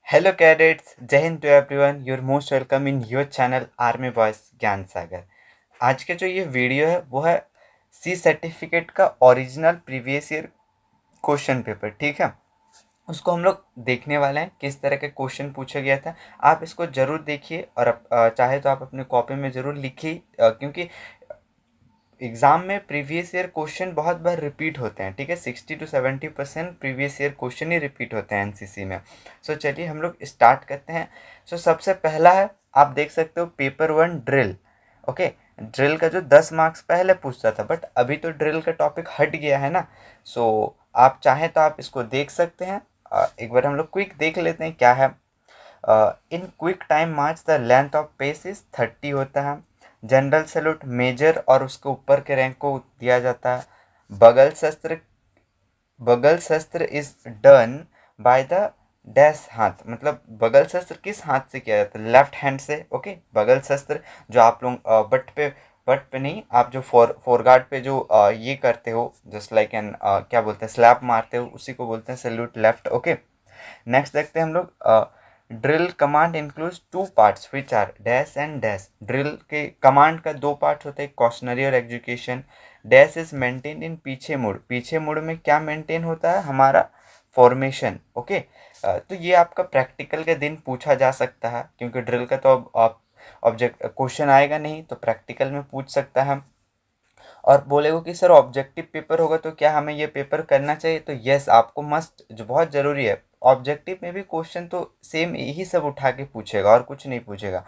Hello cadets, Jai Hind to everyone. You're most welcome in your channel Army Boys ज्ञान सागर। आज के जो ये वीडियो है वो है सी सर्टिफिकेट का original previous year question paper. ठीक है, उसको हम लोग देखने वाले हैं किस तरह के क्वेश्चन पूछा गया था। आप इसको ज़रूर देखिए और चाहे तो आप अपने कॉपी में ज़रूर लिखिए, क्योंकि एग्ज़ाम में प्रीवियस ईयर क्वेश्चन बहुत बार रिपीट होते हैं। ठीक है, 60 to 70% previous year question he repeat होते हैं एनसीसी में। सो चलिए हम लोग स्टार्ट करते हैं। सो सबसे पहला है, आप देख सकते हो पेपर 1 ड्रिल। ओके, ड्रिल का जो 10 मार्क्स पहले पूछता था, बट अभी तो ड्रिल का टॉपिक हट गया है ना। सो आप चाहें तो आप इसको देख सकते हैं। एक बार हम लोग क्विक देख लेते हैं क्या है। In quick time march the length of pace is 30 होता है। जनरल सैल्यूट मेजर और उसके ऊपर के रैंक को दिया जाता है। बगल शस्त्र is done by the dash हाथ, मतलब बगल शस्त्र किस हाथ से किया जाता है? लेफ्ट हैंड से। ओके, बगल शस्त्र जो आप लोग बट पे नहीं, आप जो फोरगार्ड पे जो ये करते हो, जस्ट लाइक एन क्या बोलते हैं, स्लैप मारते हो, उसी को बोलते हैं सैल्यूट लेफ्ट। ओके, नेक्स्ट देखते हैं हम लोग। Drill command includes two parts which are dash and dash. Drill के कमांड का दो पार्ट्स होते हैं, कॉशनरी और execution. Dash is maintain in पीछे मुड़। पीछे मुड़ में क्या मेंटेन होता है? हमारा फॉर्मेशन। ओके, तो ये आपका प्रैक्टिकल के दिन पूछा जा सकता है, क्योंकि ड्रिल का तो अब ऑब्जेक्ट क्वेश्चन आएगा नहीं, तो प्रैक्टिकल में पूछ सकता है। और बोलेगा कि सर ऑब्जेक्टिव पेपर होगा तो क्या हमें ये पेपर करना चाहिए? तो यस, आपको मस्ट, जो बहुत ज़रूरी है। ऑब्जेक्टिव में भी क्वेश्चन तो सेम यही सब उठा के पूछेगा और कुछ नहीं पूछेगा।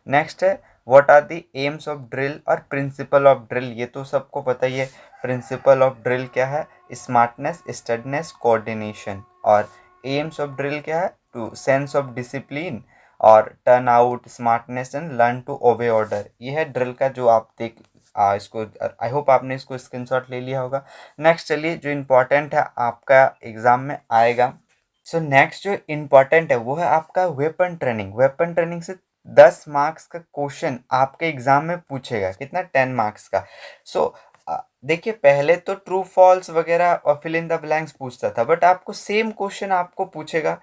नेक्स्ट है, what are the aims of drill और प्रिंसिपल ऑफ ड्रिल। ये तो सबको पता ही है। प्रिंसिपल ऑफ ड्रिल क्या है? Smartness, steadiness, coordination. और एम्स ऑफ ड्रिल क्या है? टू सेंस ऑफ डिसिप्लिन और turn out, smartness and learn to obey order. ये है ड्रिल का जो आप देख इसको, आई होप आपने इसको स्क्रीनशॉट ले लिया होगा। नेक्स्ट चलिए, जो इम्पोर्टेंट है आपका एग्जाम में आएगा। सो नेक्स्ट जो इम्पोर्टेंट है वो है आपका वेपन ट्रेनिंग। वेपन ट्रेनिंग से 10 मार्क्स का क्वेश्चन आपके एग्जाम में पूछेगा। कितना? 10 मार्क्स का। सो देखिए, पहले तो ट्रू फॉल्स वगैरह और फिल इन द ब्लैंक्स पूछता था, बट आपको सेम क्वेश्चन आपको पूछेगा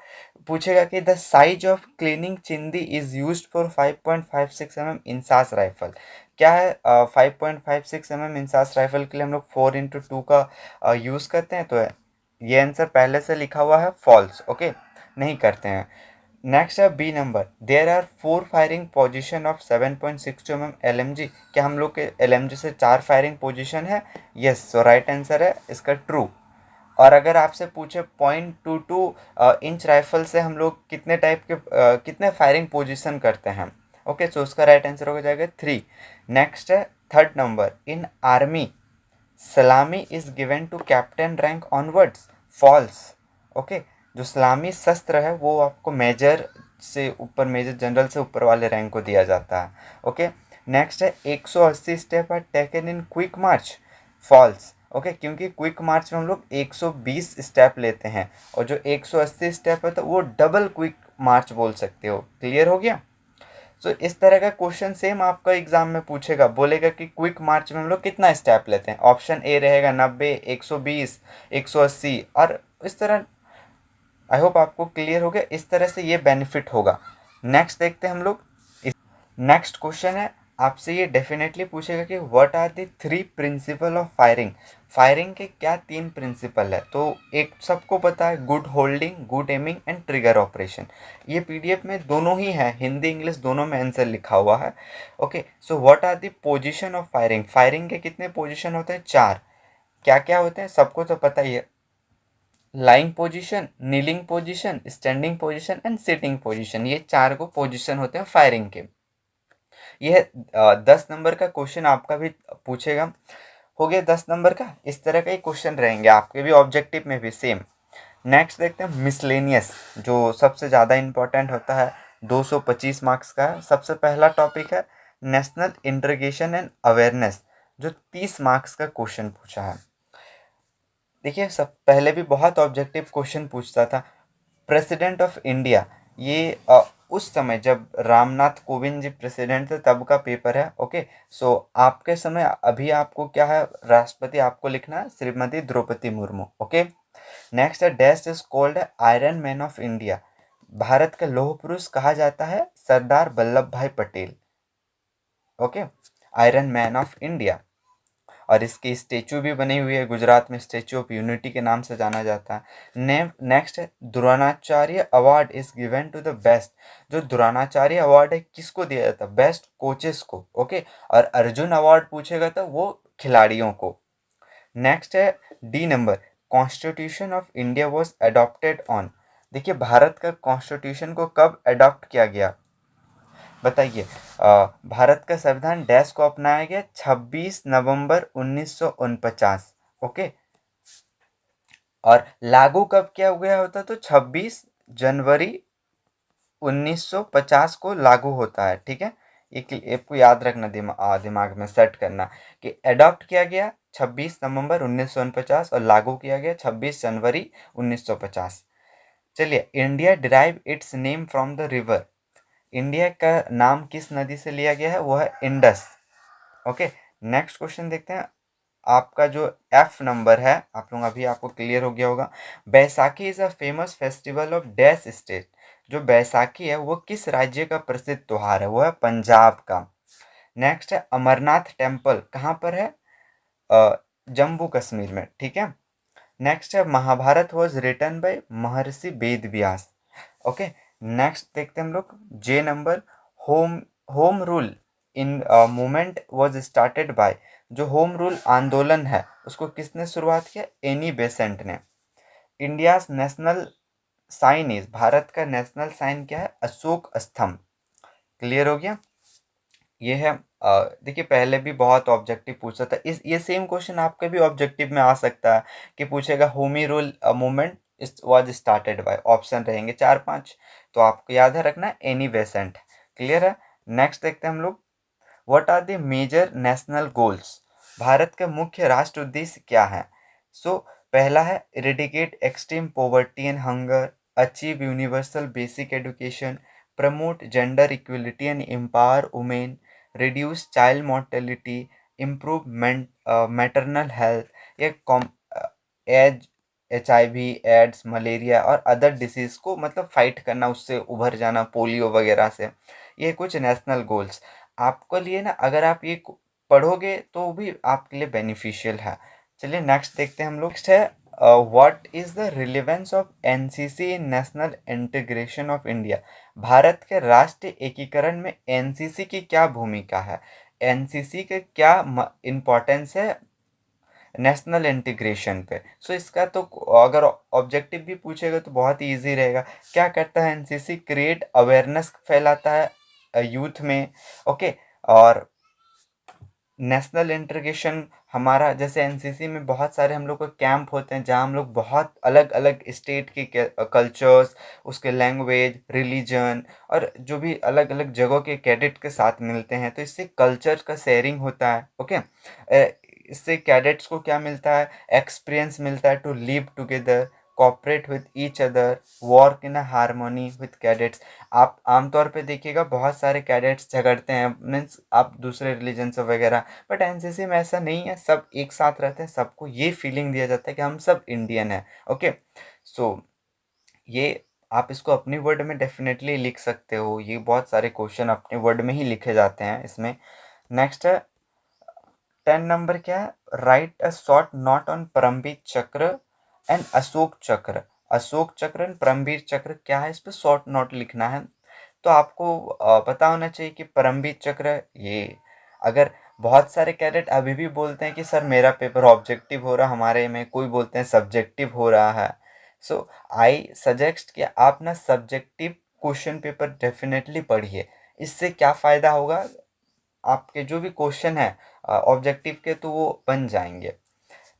पूछेगा कि द साइज ऑफ क्लीनिंग चिंदी is used for 5.56 mm INSAS rifle. क्या है 5.56 mm इंसास राइफल के लिए हम लोग 4x2 का यूज़ करते हैं? तो ये आंसर पहले से लिखा हुआ है फॉल्स। ओके, नहीं करते हैं। नेक्स्ट है B number, there are 4 firing position of 7.62 mm LMG। क्या हम लोग के LMG से 4 फायरिंग पोजीशन है? यस, सो राइट आंसर है इसका ट्रू। और अगर आपसे पूछे 0.22 इंच राइफल से हम लोग कितने टाइप के कितने फायरिंग पोजीशन करते हैं? ओके, सो उसका राइट आंसर हो जाएगा 3। नेक्स्ट है थर्ड नंबर, इन आर्मी सलामी is given to captain rank onwards. Falls. Okay, जो सलामी शस्त्र है वो आपको मेजर से ऊपर, मेजर जनरल से ऊपर वाले रैंक को दिया जाता है। ओके, नेक्स्ट है 180 step are taken in quick march. False. Okay, क्योंकि क्विक मार्च में हम लोग 120 स्टेप लेते हैं, और जो 180 स्टेप है तो वो डबल क्विक मार्च बोल सकते हो। क्लियर हो गया? सो इस तरह का क्वेश्चन सेम आपका एग्जाम में पूछेगा। बोलेगा कि क्विक मार्च में हम लोग कितना स्टेप लेते हैं। ऑप्शन ए रहेगा 90, 120, 180, और इस तरह। आई होप आपको क्लियर हो गया। इस तरह से ये बेनिफिट होगा। नेक्स्ट देखते हैं हम लोग। नेक्स्ट क्वेश्चन है, आपसे ये डेफिनेटली पूछेगा कि what are the 3 principle of firing. Firing के क्या 3 प्रिंसिपल है? तो एक सबको पता है, good holding, good aiming and trigger operation. ये पीडीएफ में दोनों ही है, हिंदी इंग्लिश दोनों में आंसर लिखा हुआ है। Okay, so what are the position of firing. Firing के कितने पोजीशन होते हैं? 4। क्या क्या होते हैं? सबको तो पता ही है। Lying position, kneeling position, standing position and sitting position. ये 4 को पोजीशन होते हैं फायरिंग के। यह 10 नंबर का क्वेश्चन आपका भी पूछेगा। हो गया 10 नंबर का। इस तरह का ही क्वेश्चन रहेंगे आपके भी ऑब्जेक्टिव में भी सेम। नेक्स्ट देखते हैं मिसलेनियस, जो सबसे ज़्यादा इंपॉर्टेंट होता है, 225 मार्क्स का है। सबसे पहला टॉपिक है नेशनल इंटीग्रेशन एंड अवेयरनेस, जो 30 मार्क्स का क्वेश्चन पूछा है। देखिए, सब पहले भी बहुत ऑब्जेक्टिव क्वेश्चन पूछता था। प्रेसिडेंट ऑफ इंडिया, ये उस समय जब रामनाथ कोविंद जी प्रेसिडेंट थे तब का पेपर है। ओके, सो आपके समय अभी आपको क्या है, राष्ट्रपति आपको लिखना है श्रीमती द्रौपदी मुर्मू। ओके, नेक्स्ट है dash is called iron man of India. Bharat का लौह पुरुष कहा जाता है सरदार वल्लभ भाई Patel, okay, iron man of India. और इसकी स्टेचू भी बनी हुई है गुजरात में, स्टेचू ऑफ यूनिटी के नाम से जाना जाता है। नेक्स्ट है Dronacharya award is given to the best. जो द्रोणाचार्य अवार्ड है किसको दिया जाता है? बेस्ट कोचेस को, ओके। और अर्जुन अवार्ड पूछेगा तो वो खिलाड़ियों को। नेक्स्ट है D number, constitution of India was adopted on. देखिए भारत का कॉन्स्टिट्यूशन को कब अडॉप्ट किया गया बताइए। भारत का संविधान डैश को अपनाया गया 26 नवंबर 1949, ओके। और लागू कब किया गया होता तो 26 जनवरी 1950 को लागू होता है, ठीक है। आपको याद रखना, दिमाग में सेट करना कि अडॉप्ट किया गया 26 नवंबर 1949 और लागू किया गया 26 जनवरी 1950। चलिए, India derive it's name from the river. India का नाम किस नदी से लिया गया है? वो है इंडस, ओके। नेक्स्ट क्वेश्चन देखते हैं। आपका जो एफ नंबर है, आप लोग अभी आपको क्लियर हो गया होगा। Baisakhi is a famous festival of dash state. जो बैसाखी है वो किस राज्य का प्रसिद्ध त्योहार है? वो है पंजाब का। नेक्स्ट है अमरनाथ टेम्पल कहाँ पर है? जम्मू कश्मीर में, ठीक है। नेक्स्ट है Mahabharat was written by Maharshi Ved Vyas, okay. Next देखते हैं हम लोग J number, home home rule in movement was started by. जो होम रूल आंदोलन है उसको किसने शुरुआत किया? एनी बेसेंट ने। India's national sign is, Bharat का नेशनल साइन क्या है? अशोक स्तंभ। क्लियर हो गया? ये है। देखिए पहले भी बहुत ऑब्जेक्टिव पूछा था, इस ये सेम क्वेश्चन आपके भी ऑब्जेक्टिव में आ सकता है कि पूछेगा home rule movement was started by, option रहेंगे 4-5, तो आपको याद है रखना एनी बेसेंट। क्लियर है? नेक्स्ट देखते हैं हम लोग, what are the major national goals. Bharat का मुख्य राष्ट्र उद्देश्य क्या है? सो पहला है eradicate extreme poverty and hunger, achieve universal basic education, promote gender equality and empower women, reduce child mortality, improve maternal health, या एज HIV, एड्स, मलेरिया और अदर डिसीज को मतलब फाइट करना, उससे उभर जाना, पोलियो वगैरह से। ये कुछ नेशनल गोल्स आपको लिए ना, अगर आप ये पढ़ोगे तो भी आपके लिए बेनिफिशियल है। चलिए नेक्स्ट देखते हैं हम लोग। नेक्स्ट है what is the relevance of NCC in national integration of India. Bharat के राष्ट्रीय एकीकरण में NCC की क्या भूमिका है? NCC के क्या इम्पोर्टेंस है नेशनल इंटीग्रेशन पे? सो इसका तो अगर ऑब्जेक्टिव भी पूछेगा तो बहुत ही ईजी रहेगा। क्या करता है NCC? क्रिएट अवेयरनेस फैलाता है यूथ में, ओके। और नेशनल इंटीग्रेशन हमारा, जैसे NCC में बहुत सारे हम लोग को कैंप होते हैं जहाँ हम लोग बहुत अलग अलग स्टेट के कल्चर्स, उसके लैंग्वेज, रिलीजन और जो भी अलग अलग जगहों के कैडेट के साथ मिलते हैं, तो इससे कल्चर का शेयरिंग होता है, ओके। इससे कैडेट्स को क्या मिलता है? एक्सपीरियंस मिलता है to live together, cooperate with each other, work in harmony with cadets. आप आमतौर पे देखिएगा बहुत सारे कैडेट्स झगड़ते हैं, मीन्स आप दूसरे रिलीजन से वगैरह, बट NCC में ऐसा नहीं है, सब एक साथ रहते हैं, सबको ये फीलिंग दिया जाता है कि हम सब इंडियन हैं, ओके। सो ये आप इसको अपनी वर्ड में डेफिनेटली लिख सकते हो, ये बहुत सारे क्वेश्चन अपने वर्ड में ही लिखे जाते हैं इसमें। नेक्स्ट है 10 नंबर, क्या है? Write a short note on Paramvir Chakra and Ashok चक्र। अशोक चक्र एंड परमवीर चक्र क्या है, इस पर शॉर्ट नोट लिखना है। तो आपको पता होना चाहिए कि परमवीर चक्र, ये अगर बहुत सारे कैडेट अभी भी बोलते हैं कि सर मेरा पेपर ऑब्जेक्टिव हो रहा, हमारे में कोई बोलते हैं सब्जेक्टिव हो रहा है। सो आई सजेस्ट कि आप ना सब्जेक्टिव क्वेश्चन पेपर डेफिनेटली पढ़िए। इससे क्या फ़ायदा होगा, आपके जो भी क्वेश्चन है ऑब्जेक्टिव के तो वो बन जाएंगे।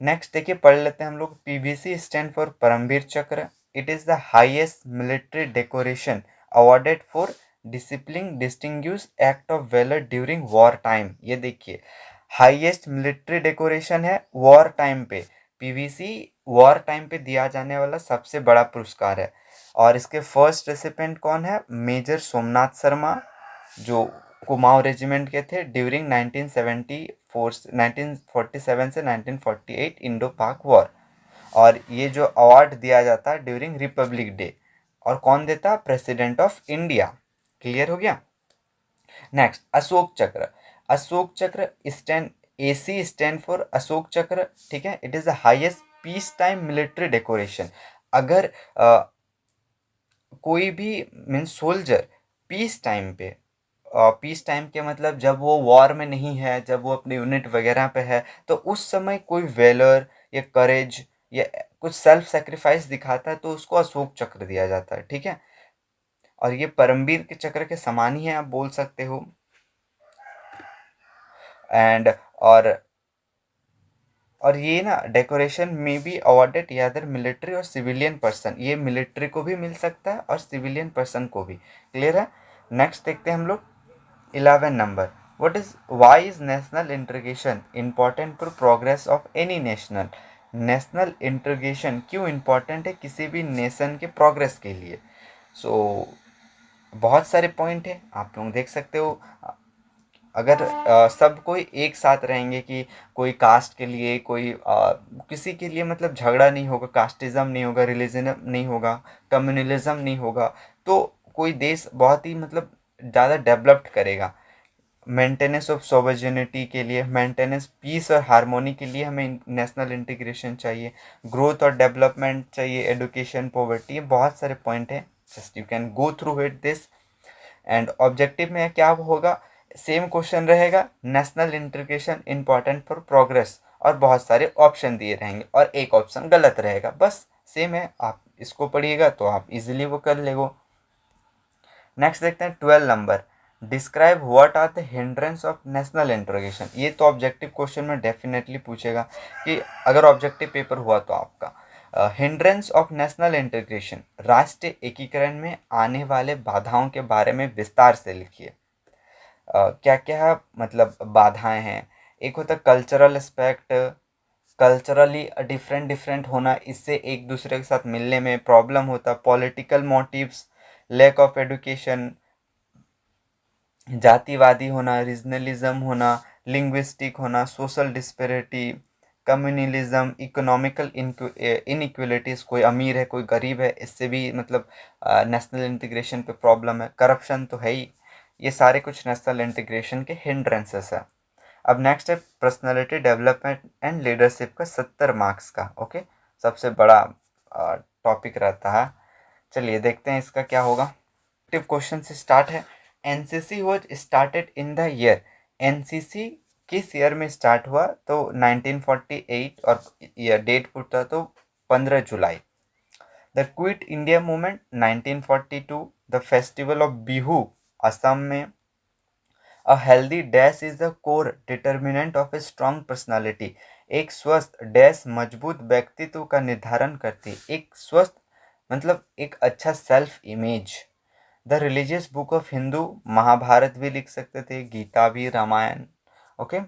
नेक्स्ट देखिए पढ़ लेते हैं हम लोग। PVC स्टैंड फॉर परमवीर चक्र। It is the highest military decoration awarded for discipline distinguish act of velar during war time. ये देखिए हाईएस्ट मिलिट्री डेकोरेशन है वॉर टाइम पे। PVC वॉर टाइम पे दिया जाने वाला सबसे बड़ा पुरस्कार है। और इसके फर्स्ट रेसिपेंट कौन है? मेजर सोमनाथ शर्मा, जो कुमाऊं रेजिमेंट के थे ड्यूरिंग 1947 से 1948 इंडो पाक वॉर। और ये जो अवार्ड दिया जाता है ड्यूरिंग रिपब्लिक डे। और कौन देता? President of India. क्लियर हो गया? नेक्स्ट, अशोक चक्र। अशोक चक्र stand, AC stand for Ashok चक्र, ठीक है। It is the highest peace time military decoration. अगर कोई भी मीन्स सोल्जर पीस टाइम पे, पीस टाइम के मतलब जब वो वॉर में नहीं है, जब वो अपने यूनिट वगैरह पे है, तो उस समय कोई वेलर या करेज या कुछ सेल्फ सेक्रीफाइस दिखाता है तो उसको अशोक चक्र दिया जाता है, ठीक है। और ये परमवीर के चक्र के समान ही है, आप बोल सकते हो। एंड और ये ना डेकोरेशन में भी अवॉर्डेड यादर मिलिट्री और सिविलियन पर्सन, ये मिलिट्री को भी मिल सकता है और सिविलियन पर्सन को भी। क्लियर है? नेक्स्ट देखते हैं हम लोग 11 number. Why is national integration important for progress of any national? National integration क्यों इम्पॉर्टेंट है किसी भी नेशन के प्रोग्रेस के लिए? बहुत सारे पॉइंट है, आप लोग देख सकते हो। अगर सब कोई एक साथ रहेंगे कि कोई कास्ट के लिए, कोई किसी के लिए मतलब झगड़ा नहीं होगा, कास्टिज्म नहीं होगा, रिलीजन नहीं होगा, कम्युनलिज्म नहीं होगा, तो कोई देश बहुत ही मतलब ज़्यादा डेवलप्ड करेगा। मेंटेनेंस ऑफ सोवर्जिनिटी के लिए, मेंटेनेंस पीस और हारमोनी के लिए हमें नेशनल इंटीग्रेशन चाहिए, ग्रोथ और डेवलपमेंट चाहिए, एडुकेशन, पॉवर्टी, ये बहुत सारे पॉइंट हैं। Just you can go through it this. And objective में क्या होगा? सेम क्वेश्चन रहेगा, national integration important for progress, और बहुत सारे ऑप्शन दिए रहेंगे और एक ऑप्शन गलत रहेगा, बस सेम है। आप इसको पढ़िएगा तो आप इजीली वो कर लेगो। नेक्स्ट देखते हैं 12 number. Describe what are the hindrance of national integration. ये तो ऑब्जेक्टिव क्वेश्चन में डेफिनेटली पूछेगा कि अगर ऑब्जेक्टिव पेपर हुआ तो आपका हिंड्रेंस ऑफ नेशनल इंटीग्रेशन, राष्ट्रीय एकीकरण में आने वाले बाधाओं के बारे में विस्तार से लिखिए। क्या क्या मतलब बाधाएं हैं? एक होता है cultural aspect, culturally different different होना, इससे एक दूसरे के साथ मिलने में प्रॉब्लम होता। Political motives, lack of education, जातिवादी होना, रीजनलिज्म होना, लिंग्विस्टिक होना, social disparity, communalism, economical inequalities, कोई अमीर है कोई गरीब है, इससे भी मतलब नेशनल इंटीग्रेशन पे प्रॉब्लम है। करप्शन तो है ही। ये सारे कुछ नेशनल इंटीग्रेशन के हिंड्रेंसेस है। अब नेक्स्ट है पर्सनालिटी डेवलपमेंट एंड लीडरशिप का 70 मार्क्स का, ओके, सबसे बड़ा टॉपिक रहता है। चलिए देखते हैं इसका क्या होगा। क्वेश्चन से स्टार्ट है। NCC was started in the year. NCC किस ईयर में स्टार्ट हुआ? तो 1948, और ईयर डेट पूछता तो 15 जुलाई। The quit India movement 1942। The festival of Bihu Assam में। A healthy dash is the core determinant of a strong personality. एक स्वस्थ डैश मजबूत व्यक्तित्व का निर्धारण करती। एक स्वस्थ मतलब एक अच्छा self image. The religious book of Hindu, Mahabharata भी लिख सकते थे, गीता भी, रामायण। ओके,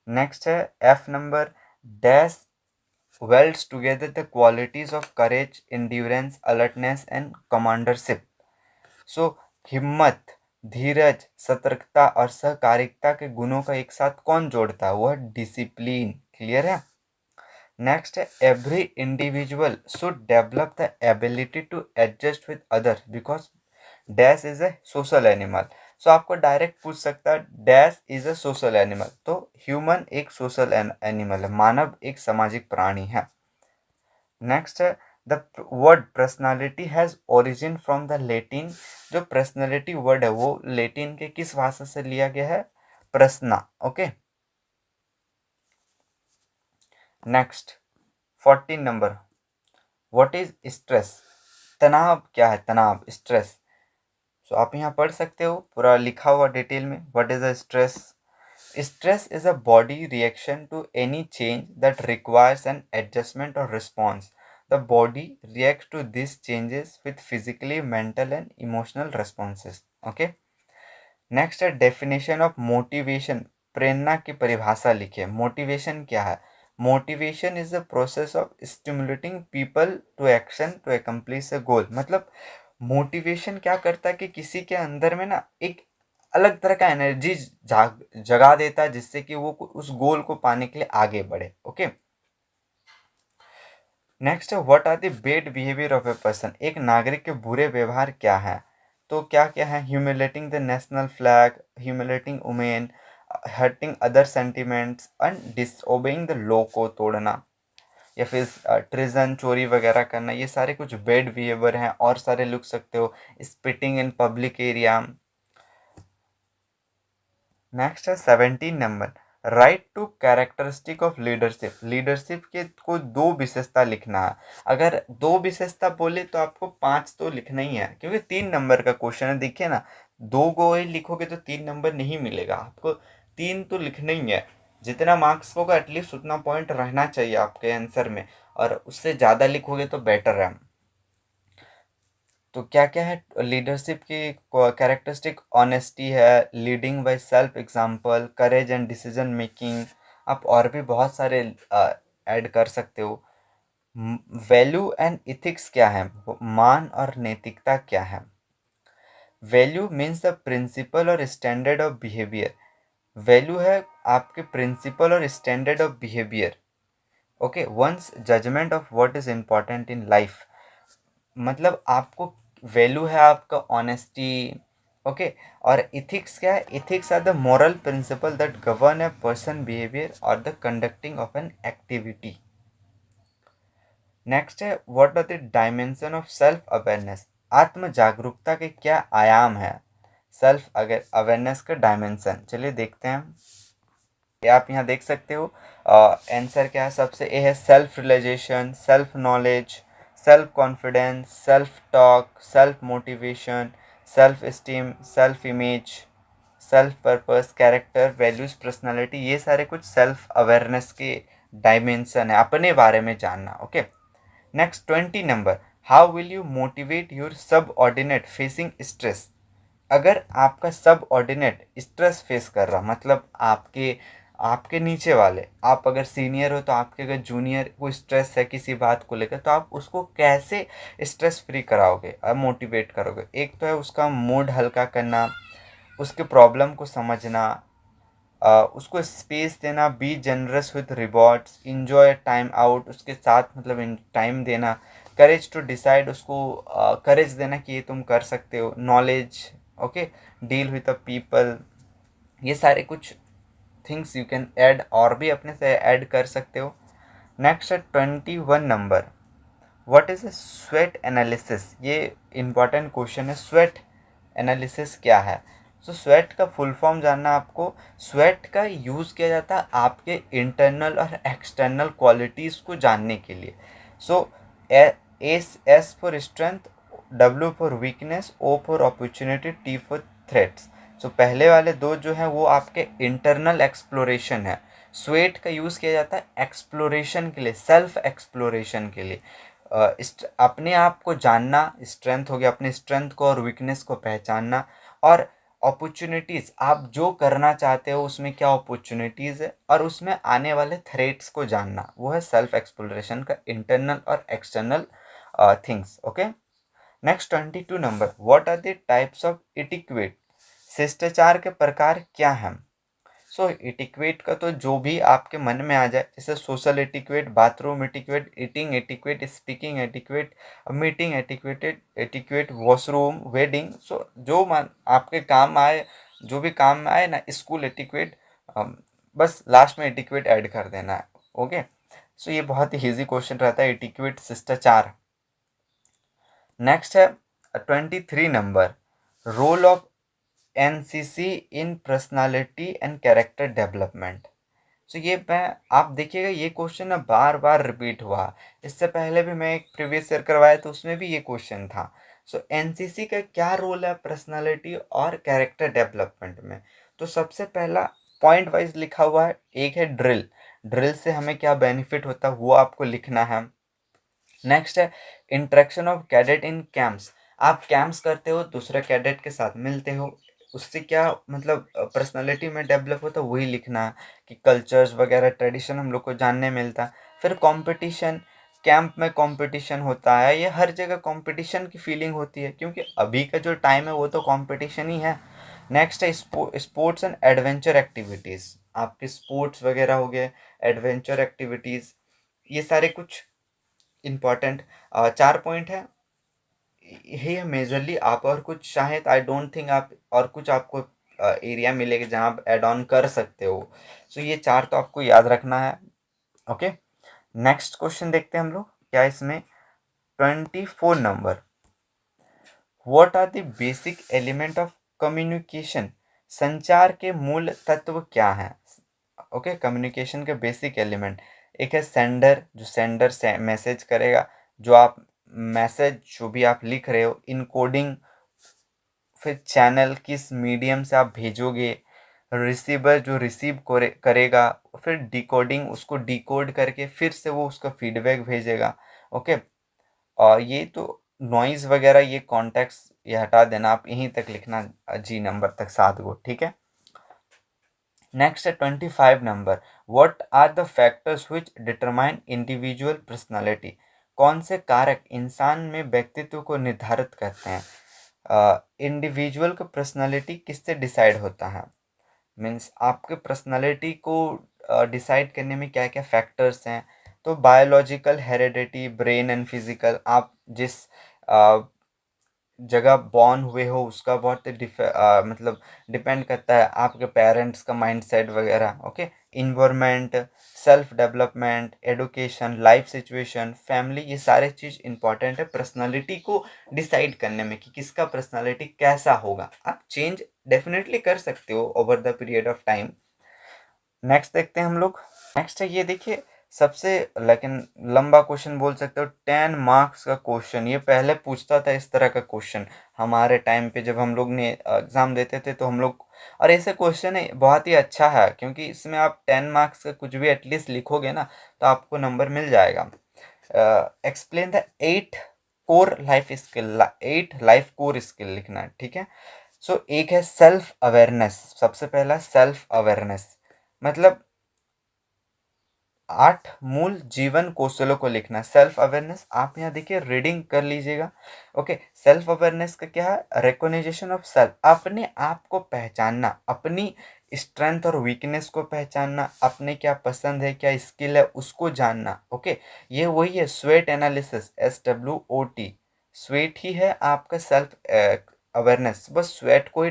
नेक्स्ट है F number. Dash welds together the qualities of courage, endurance, alertness and commandership. So हिम्मत, धीरज, सतर्कता और सहकारिता के गुणों का एक साथ कौन जोड़ता है? वह डिसिप्लिन। क्लियर है? नेक्स्ट है every individual should develop the ability to adjust with other because dash is a social animal. So आपको डायरेक्ट पूछ सकता है dash is a social animal, तो ह्यूमन एक सोशल एनिमल है, मानव एक सामाजिक प्राणी है। नेक्स्ट है the word personality has origin from the Latin. जो पर्सनालिटी वर्ड है वो लेटिन के किस भाषा से लिया गया है? प्रश्ना। ओके, नेक्स्ट 14 नंबर। What is stress? तनाव क्या है? तनाव, स्ट्रेस। सो आप यहाँ पढ़ सकते हो, पूरा लिखा हुआ डिटेल में। What is a stress? Stress is a body reaction to any change that requires an adjustment और response. The body react to this changes with physically, mental and emotional responses. Okay, next है definition of motivation. प्रेरणा की परिभाषा लिखिए। Motivation क्या है? Motivation is the process of stimulating people to action to accomplish a goal. मतलब motivation क्या करता है कि किसी के अंदर में ना एक अलग तरह का एनर्जी जगा देता है जिससे कि वो उस गोल को पाने के लिए आगे बढ़े। ओके, नेक्स्ट है what are the bad behaviour of a person, एक नागरिक के बुरे व्यवहार क्या है। तो क्या क्या है, humiliating the national flag, humiliating women, hurting other sentiments and disobeying the law को तोड़ना, या फिर ट्रिजन चोरी वगैरह करना, ये सारे कुछ बैड बिहेवियर हैं। और सारे लिख सकते हो, spitting in public area. Next है 17 number, write two characteristic of leadership, leadership के को दो विशेषता लिखना है। अगर दो विशेषता बोले तो आपको 5 तो लिखना ही है, क्योंकि 3 नंबर का क्वेश्चन है। देखिए ना, दो को ही लिखोगे तो 3 नंबर नहीं मिलेगा आपको, 3 तो लिखना ही है। जितना मार्क्स होगा एटलीस्ट उतना पॉइंट रहना चाहिए आपके आंसर में, और उससे ज़्यादा लिखोगे तो बेटर है। तो क्या क्या है लीडरशिप की कैरेक्टरिस्टिक, ऑनेस्टी है, leading by self example, courage and decision making. आप और भी बहुत सारे ऐड कर सकते हो। वैल्यू एंड इथिक्स क्या है, मान और नैतिकता क्या है। वैल्यू मीन्स द प्रिंसिपल और स्टैंडर्ड ऑफ बिहेवियर, वैल्यू है आपके प्रिंसिपल और standard of behaviour. Okay, one's judgement of what is important in life, मतलब आपको वैल्यू है आपका ऑनेस्टी। ओके, और इथिक्स क्या है, ethics are the moral principle that govern a person behaviour और the conducting of an activity. Next है what are the dimension of self awareness, आत्म जागरूकता के क्या आयाम है। सेल्फ अवेयरनेस का डायमेंशन चलिए देखते हैं। ये आप यहाँ देख सकते हो, आंसर क्या है, सबसे ए है self realisation, self knowledge, self confidence, self talk, self motivation, self esteem, self image, self purpose, character, values, personality. ये सारे कुछ सेल्फ अवेयरनेस के डायमेंशन है, अपने बारे में जानना। Okay, next 20 number, how will you motivate your सब ऑर्डिनेट फेसिंग स्ट्रेस, अगर आपका सब ऑर्डिनेट स्ट्रेस फेस कर रहा, मतलब आपके आपके नीचे वाले, आप अगर सीनियर हो तो आपके अगर जूनियर को स्ट्रेस है किसी बात को लेकर, तो आप उसको कैसे स्ट्रेस फ्री कराओगे और मोटिवेट करोगे। एक तो है उसका मूड हल्का करना, उसके प्रॉब्लम को समझना, उसको स्पेस देना, B generous with rewards, enjoy time out, उसके साथ मतलब टाइम देना, करेज टू डिसाइड, उसको करेज देना कि ये तुम कर सकते हो, knowledge. Okay, deal with a people. ये सारे कुछ थिंग्स यू कैन ऐड, और भी अपने से ऐड कर सकते हो। नेक्स्ट है 21 number, what is a sweat analysis, ये इंपॉर्टेंट क्वेश्चन है। स्वेट एनालिसिस क्या है। सो स्वेट का फुल फॉर्म जानना आपको। स्वेट का यूज़ किया जाता है आपके इंटरनल और एक्सटर्नल क्वालिटीज़ को जानने के लिए। So S for strength, W for weakness, O for opportunity, T for threats. So पहले वाले दो जो हैं वो आपके इंटरनल एक्सप्लोरेशन है। स्वेट का यूज़ किया जाता है एक्सप्लोरेशन के लिए, सेल्फ एक्सप्लोरेशन के लिए, अपने आप को जानना, स्ट्रेंथ हो गया, अपने स्ट्रेंथ को और वीकनेस को पहचानना, और अपॉर्चुनिटीज़, आप जो करना चाहते हो उसमें क्या अपॉर्चुनिटीज़ है, और उसमें आने वाले थ्रेट्स को जानना, वो है सेल्फ एक्सप्लोरेशन का इंटरनल और external things. Okay, next 22 number, what are the types of etiquette, शिष्टाचार के प्रकार क्या हैं। सो इटिक्वेट का तो जो भी आपके मन में आ जाए, जैसे social etiquette, bathroom etiquette, eating etiquette, speaking etiquette, meeting etiquetted etiquette, washroom, wedding. So जो मन आपके काम आए, जो भी काम में आए ना, स्कूल एटिक्वेट, बस लास्ट में एटिक्वेट ऐड कर देना है। ओके, सो ये बहुत ही ईजी क्वेश्चन रहता है, एटिक्वेट शिष्टाचार। नेक्स्ट है 23 number, role of NCC in personality and character development. So ये मैं, आप देखिएगा ये क्वेश्चन ना बार बार रिपीट हुआ। इससे पहले भी मैं एक प्रीवियस ईयर करवाया तो उसमें भी ये क्वेश्चन था। सो एनसीसी का क्या रोल है पर्सनालिटी और कैरेक्टर डेवलपमेंट में। तो सबसे पहला पॉइंट वाइज लिखा हुआ है, एक है ड्रिल, ड्रिल से हमें क्या बेनिफिट होता है वो आपको लिखना है। नेक्स्ट है interaction of cadet in camps, आप कैंप्स करते हो, दूसरे कैडेट के साथ मिलते हो, उससे क्या मतलब पर्सनालिटी में डेवलप होता है, वही लिखना है कि कल्चर्स वगैरह ट्रेडिशन हम लोग को जानने मिलता है। फिर कंपटीशन, कैंप में कंपटीशन होता है, ये हर जगह कंपटीशन की फीलिंग होती है, क्योंकि अभी का जो टाइम है वो तो कंपटीशन ही है। नेक्स्ट है स्पोर्ट्स एंड एडवेंचर एक्टिविटीज़, आपके स्पोर्ट्स वगैरह हो गए, एडवेंचर एक्टिविटीज़, ये सारे कुछ इम्पॉर्टेंट 4 पॉइंट है, यही है मेजरली। आप और कुछ चाहें तो आई डोंट थिंक आप और कुछ आपको एरिया मिलेगा जहाँ आप एड ऑन कर सकते हो। सो ये 4 तो आपको याद रखना है। ओके, नेक्स्ट क्वेश्चन देखते हैं हम लोग क्या इसमें। 24 number, what are the basic element of communication, संचार के मूल तत्व क्या हैं। ओके, कम्युनिकेशन के बेसिक एलिमेंट, एक है सेंडर, जो सेंडर से मैसेज करेगा, जो आप मैसेज जो भी आप लिख रहे हो, इनकोडिंग, फिर चैनल किस मीडियम से आप भेजोगे, रिसीवर जो रिसीव करेगा, फिर डिकोडिंग, उसको डिकोड करके फिर से वो उसका फीडबैक भेजेगा। ओके, और ये तो नॉइज वगैरह ये कॉन्टेक्स्ट ये हटा देना, आप यहीं तक लिखना, जी नंबर तक 7 गो, ठीक है। नेक्स्ट है 25 number, what are the factors which determine individual personality, कौन से कारक इंसान में व्यक्तित्व को निर्धारित करते हैं। इंडिविजुअल का पर्सनालिटी किससे डिसाइड होता है, मीन्स आपके पर्सनालिटी को डिसाइड करने में क्या क्या फैक्टर्स हैं। तो biological, heredity, brain and physical, आप जिस जगह बॉर्न हुए हो उसका बहुत मतलब डिपेंड करता है, आपके पेरेंट्स का माइंडसेट वगैरह। Okay, environment, self development, education, life situation, family, ये सारे चीज़ इंपॉर्टेंट है पर्सनालिटी को डिसाइड करने में कि किसका पर्सनालिटी कैसा होगा। आप चेंज डेफिनेटली कर सकते हो over the period of time. Next देखते हैं हम लोग। नेक्स्ट है ये देखिए, सबसे लेकिन लंबा क्वेश्चन बोल सकते हो, 10 मार्क्स का क्वेश्चन। ये पहले पूछता था इस तरह का क्वेश्चन हमारे टाइम पे, जब हम लोग ने एग्ज़ाम देते थे तो हम लोग, और ऐसे क्वेश्चन है बहुत ही अच्छा है क्योंकि इसमें आप 10 मार्क्स का कुछ भी एटलीस्ट लिखोगे ना तो आपको नंबर मिल जाएगा। Explain the 8 core life skill, 8 life core skill लिखना है, ठीक है। सो एक है सेल्फ अवेयरनेस, सबसे पहला सेल्फ अवेयरनेस, मतलब 8 मूल जीवन कौशलों को लिखना। सेल्फ अवेयरनेस आप यहाँ देखिए रीडिंग कर लीजिएगा। ओके, सेल्फ अवेयरनेस का क्या है, रिकॉग्निशन ऑफ सेल्फ, अपने आप को पहचानना, अपनी स्ट्रेंथ और वीकनेस को पहचानना, अपने क्या पसंद है क्या स्किल है उसको जानना। ओके, ये वही है स्वेट एनालिसिस, SWOT, स्वेट ही है आपका सेल्फ अवेयरनेस, बस स्वेट को ही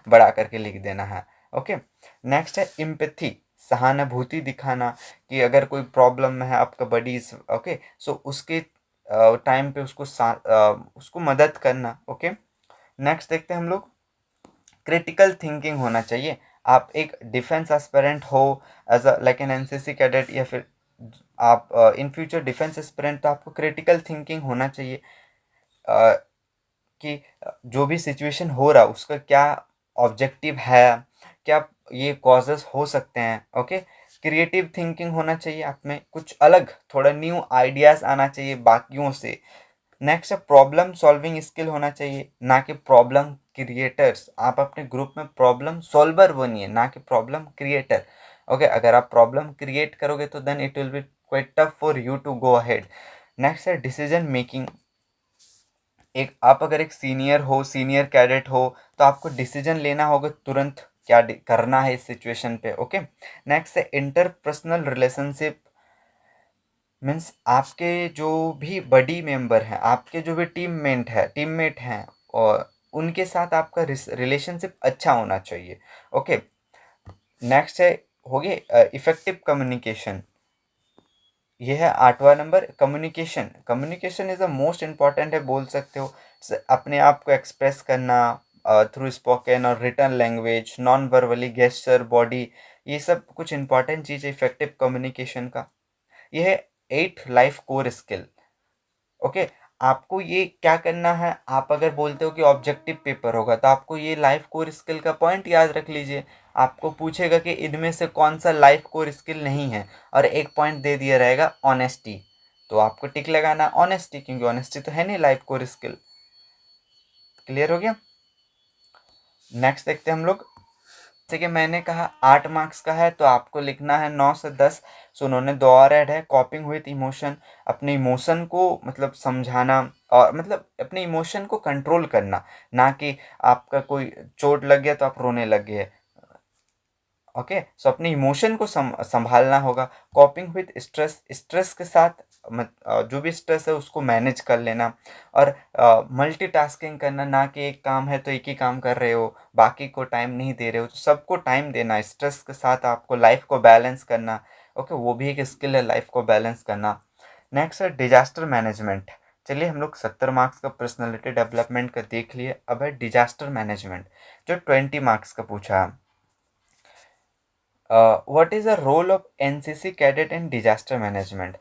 बड़ा करके लिख देना है। ओके, नेक्स्ट है इम्पैथी, सहानुभूति दिखाना, कि अगर कोई प्रॉब्लम में है आपका बडीज, ओके, सो उसके टाइम पे उसको मदद करना। ओके, नेक्स्ट देखते हैं हम लोग, क्रिटिकल थिंकिंग होना चाहिए। आप एक डिफेंस एस्पिरेंट हो, as a like an NCC cadet, या फिर आप इन फ्यूचर डिफेंस एस्पिरेंट, तो आपको क्रिटिकल थिंकिंग होना चाहिए कि जो भी सिचुएशन हो रहा है उसका क्या ऑब्जेक्टिव है, क्या ये कॉजेस हो सकते हैं। ओके, क्रिएटिव थिंकिंग होना चाहिए आप में, कुछ अलग थोड़ा न्यू आइडियाज़ आना चाहिए बाकियों से। नेक्स्ट है प्रॉब्लम सॉल्विंग स्किल होना चाहिए, ना कि प्रॉब्लम क्रिएटर्स। आप अपने ग्रुप में प्रॉब्लम सॉल्वर बनिए, ना कि प्रॉब्लम क्रिएटर। ओके, अगर आप प्रॉब्लम क्रिएट करोगे तो then it will be quite tough for you to go ahead. Next है डिसीजन मेकिंग, एक आप अगर एक सीनियर हो, सीनियर कैडेट हो, तो आपको डिसीजन लेना होगा तुरंत क्या करना है इस सिचुएशन पे। ओके, नेक्स्ट है इंटरपर्सनल रिलेशनशिप, मीन्स आपके जो भी बडी मेंबर हैं, आपके जो भी टीममेट हैं, और उनके साथ आपका रिलेशनशिप अच्छा होना चाहिए। ओके, नेक्स्ट है हो गया इफेक्टिव कम्युनिकेशन, ये है 8वां number. Communication, communication is the most important है बोल सकते हो। अपने आप को एक्सप्रेस करना थ्रू स्पोकन और written language, non verbally gesture, body, ये सब कुछ इंपॉर्टेंट चीज़ है इफेक्टिव कम्युनिकेशन का। ये है 8 लाइफ कोर स्किल। ओके, आपको ये क्या करना है, आप अगर बोलते हो कि ऑब्जेक्टिव पेपर होगा तो आपको ये लाइफ कोर स्किल का पॉइंट याद रख लीजिए। आपको पूछेगा कि इनमें से कौन सा लाइफ कोर स्किल नहीं है, और एक पॉइंट दे दिया रहेगा ऑनेस्टी, तो आपको टिक लगाना ऑनेस्टी, क्योंकि ऑनेस्टी तो है नहीं लाइफ कोर स्किल। क्लियर हो गया। नेक्स्ट देखते हैं हम लोग। जैसे कि मैंने कहा 8 मार्क्स का है तो आपको लिखना है 9 से 10। सो उन्होंने 2 और ऐड है, कॉपिंग विथ इमोशन, अपने इमोशन को मतलब समझाना, और मतलब अपने इमोशन को कंट्रोल करना, ना कि आपका कोई चोट लग गया तो आप रोने लग गए। ओके, सो अपने इमोशन को संभालना होगा। कॉपिंग विथ स्ट्रेस, स्ट्रेस के साथ जो भी स्ट्रेस है उसको मैनेज कर लेना, और मल्टीटास्किंग करना, ना कि एक काम है तो एक ही काम कर रहे हो, बाकी को टाइम नहीं दे रहे हो, तो सबको टाइम देना, स्ट्रेस के साथ आपको लाइफ को बैलेंस करना। ओके, वो भी एक स्किल है, लाइफ को बैलेंस करना। नेक्स्ट है डिजास्टर मैनेजमेंट। चलिए, हम लोग 70 मार्क्स का पर्सनालिटी डेवलपमेंट का देख लिए, अब है डिजास्टर मैनेजमेंट जो 20 मार्क्स का पूछा है। What is the role of NCC cadet in disaster management?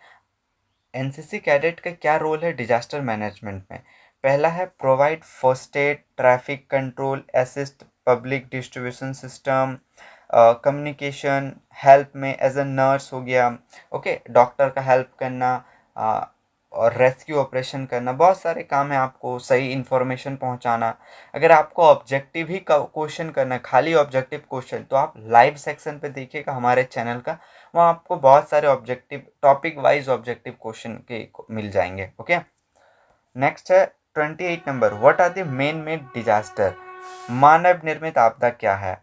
NCC cadet का क्या रोल है डिजास्टर मैनेजमेंट में? पहला है provide first aid, traffic control, assist public distribution system, communication, help में एज अ नर्स हो गया, ओके, डॉक्टर का हेल्प करना, और रेस्क्यू ऑपरेशन करना, बहुत सारे काम है, आपको सही इन्फॉर्मेशन पहुंचाना। अगर आपको ऑब्जेक्टिव ही क्वेश्चन करना है, खाली ऑब्जेक्टिव क्वेश्चन, तो आप लाइव सेक्शन पे देखिएगा हमारे चैनल का, वहाँ आपको बहुत सारे objective, topic wise objective question के मिल जाएंगे। ओके, नेक्स्ट है 28 number, what are the man made disaster? मानव निर्मित आपदा क्या है?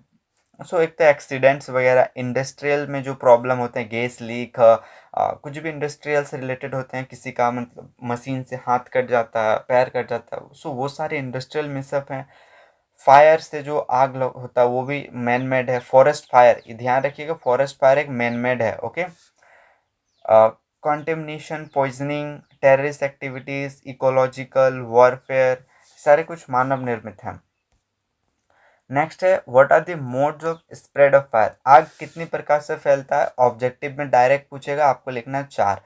एक तो एक्सीडेंट्स वगैरह, इंडस्ट्रियल में जो प्रॉब्लम होते हैं, गैस लीक, कुछ भी इंडस्ट्रियल से रिलेटेड होते हैं, किसी का मतलब मशीन से हाथ कट जाता है, पैर कट जाता है, वो सारे इंडस्ट्रियल मिसअप हैं। फायर से जो आग होता है वो भी मैन मेड है। फॉरेस्ट फायर, ये ध्यान रखिएगा, फॉरेस्ट फायर एक मैन मेड है। Okay, contamination, poisoning, terrorist activities, ecological warfare, सारे कुछ मानव निर्मित हैं। नेक्स्ट है what are the modes of spread of fire? आग कितनी प्रकार से फैलता है? ऑब्जेक्टिव में डायरेक्ट पूछेगा, आपको लिखना है चार,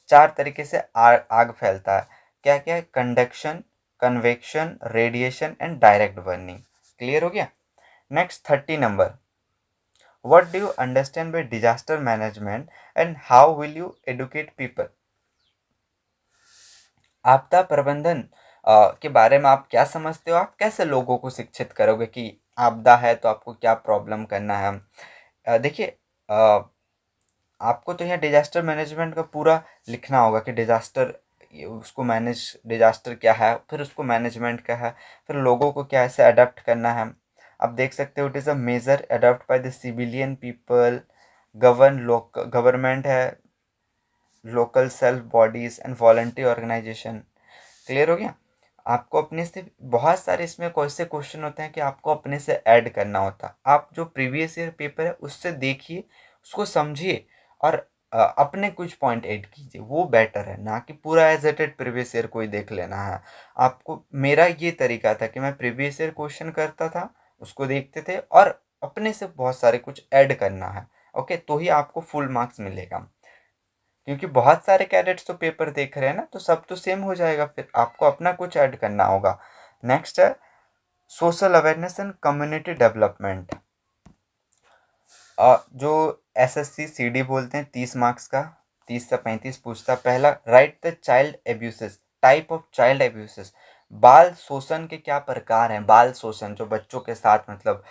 चार तरीके से आग फैलता है। क्या क्या है? Conduction, convection, radiation and direct burning. Clear हो गया? Next 30 number, what do you understand by disaster management and how will you educate people? आपदा प्रबंधन के बारे में आप क्या समझते हो? आप कैसे लोगों को शिक्षित करोगे कि आपदा है तो आपको क्या प्रॉब्लम करना है? देखिए, आपको तो यहाँ डिजास्टर मैनेजमेंट का पूरा लिखना होगा कि डिजास्टर, उसको मैनेज, डिजास्टर क्या है, फिर उसको मैनेजमेंट क्या है, फिर लोगों को क्या ऐसे अडेप्ट करना है। आप देख सकते हो, it is a major adopt by the civilian people, government है, local self bodies and volunteer organisation. Clear हो गया? आपको अपने से बहुत सारे इसमें कैसे क्वेश्चन होते हैं कि आपको अपने से ऐड करना होता है। आप जो प्रीवियस ईयर पेपर है उससे देखिए, उसको समझिए, और अपने कुछ पॉइंट ऐड कीजिए, वो बेटर है, ना कि पूरा as it is previous year कोई देख लेना है। आपको, मेरा ये तरीका था कि मैं प्रीवियस ईयर क्वेश्चन करता था, उसको देखते थे, और अपने से बहुत सारे कुछ ऐड करना है। ओके, तो ही आपको फुल मार्क्स मिलेगा, क्योंकि बहुत सारे कैडेट्स तो पेपर देख रहे हैं ना, तो सब तो सेम हो जाएगा, फिर आपको अपना कुछ ऐड करना होगा। नेक्स्ट है social awareness and community development, जो एसएससी सीडी बोलते हैं, 30 मार्क्स का, 30 से 35 पूछता। पहला, write the child abuses, type of child abuses. बाल शोषण के क्या प्रकार हैं? बाल शोषण, जो बच्चों के साथ मतलब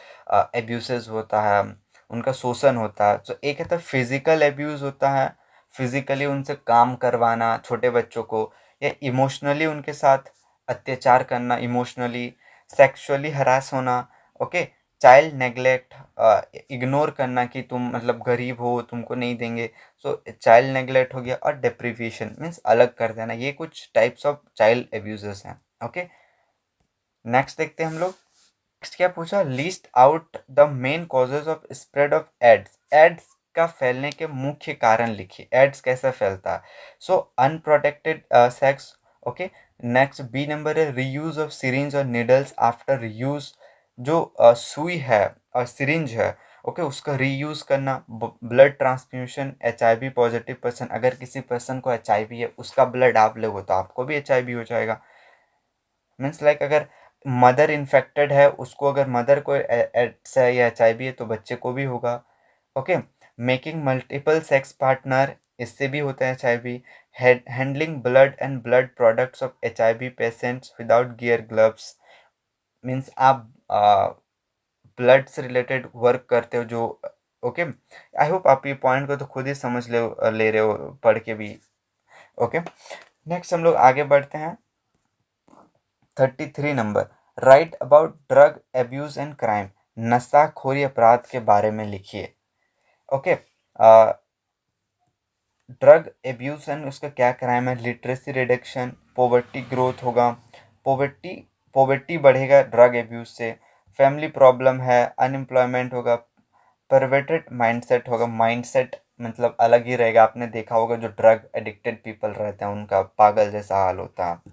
एब्यूसेस होता है, उनका शोषण होता है। तो एक है तो फिजिकल एब्यूज होता है, फिजिकली उनसे काम करवाना छोटे बच्चों को, या इमोशनली उनके साथ अत्याचार करना, इमोशनली, सेक्सुअली हरास होना। ओके, चाइल्ड नेग्लेक्ट, इग्नोर करना कि तुम मतलब गरीब हो, तुमको नहीं देंगे, सो चाइल्ड नेग्लेक्ट हो गया। और डिप्रीविएशन मीन्स अलग कर देना, ये कुछ टाइप्स ऑफ चाइल्ड एब्यूजेस हैं। ओके, नेक्स्ट देखते हैं हम लोग। नेक्स्ट क्या पूछा? List out the main causes of spread of AIDS, AIDS का फैलने के मुख्य कारण लिखिए, एड्स कैसे फैलता है? So unprotected sex. Okay, next B number है रीयूज ऑफ सिरिंज और निडल्स आफ्टर रीयूज, जो सुई है और सिरिंज है, ओके, उसका रीयूज करना। Blood transfusion, HIV positive person, अगर किसी पर्सन को एचआईवी है, उसका ब्लड आप लोगो तो आपको भी एचआईवी हो जाएगा। मीन्स लाइक अगर मदर इन्फेक्टेड है, उसको अगर मदर को एड्स है या एचआईवी है तो बच्चे को भी होगा। Okay, making multiple sex partner, इससे भी होता है HIV. Handling blood and blood products of HIV patients without gear gloves, means आप ब्लड से रिलेटेड वर्क करते हो जो। ओके, आई होप आप ये पॉइंट को तो खुद ही समझ ले रहे हो पढ़ के भी। ओके, नेक्स्ट हम लोग आगे बढ़ते हैं। 33 number, right about drug abuse and crime, नशाखोरी अपराध के बारे में लिखिए। ओके, ड्रग एब्यूज एंड उसका क्या क्राइम है, लिटरेसी रिडक्शन, पॉवर्टी ग्रोथ होगा, पॉवर्टी पॉवर्टी बढ़ेगा ड्रग एब्यूज से, फैमिली प्रॉब्लम है, अनएम्प्लॉयमेंट होगा, परवर्टेड माइंडसेट होगा, माइंडसेट मतलब अलग ही रहेगा। आपने देखा होगा जो ड्रग एडिक्टेड पीपल रहते हैं उनका पागल जैसा हाल होता है।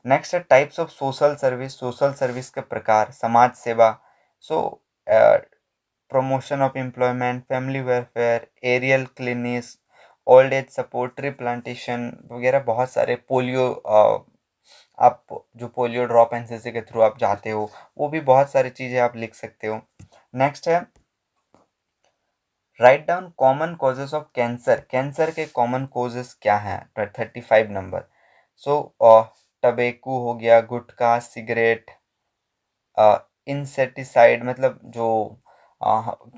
नेक्स्ट है types of social service, social service के प्रकार, समाज सेवा, so promotion of employment, family welfare, aerial clinics, old age support, tree plantation वगैरह बहुत सारे, पोलियो आप जो पोलियो ड्रॉप एनसीसी के थ्रू आप जाते हो वो भी बहुत सारी चीज़ें आप लिख सकते हो। नेक्स्ट है write down common causes of cancer, cancer के कॉमन कॉजेज क्या हैं, 35 नंबर। सो टबेकू हो गया, गुटखा, सिगरेट, इंसेक्टिसाइड मतलब जो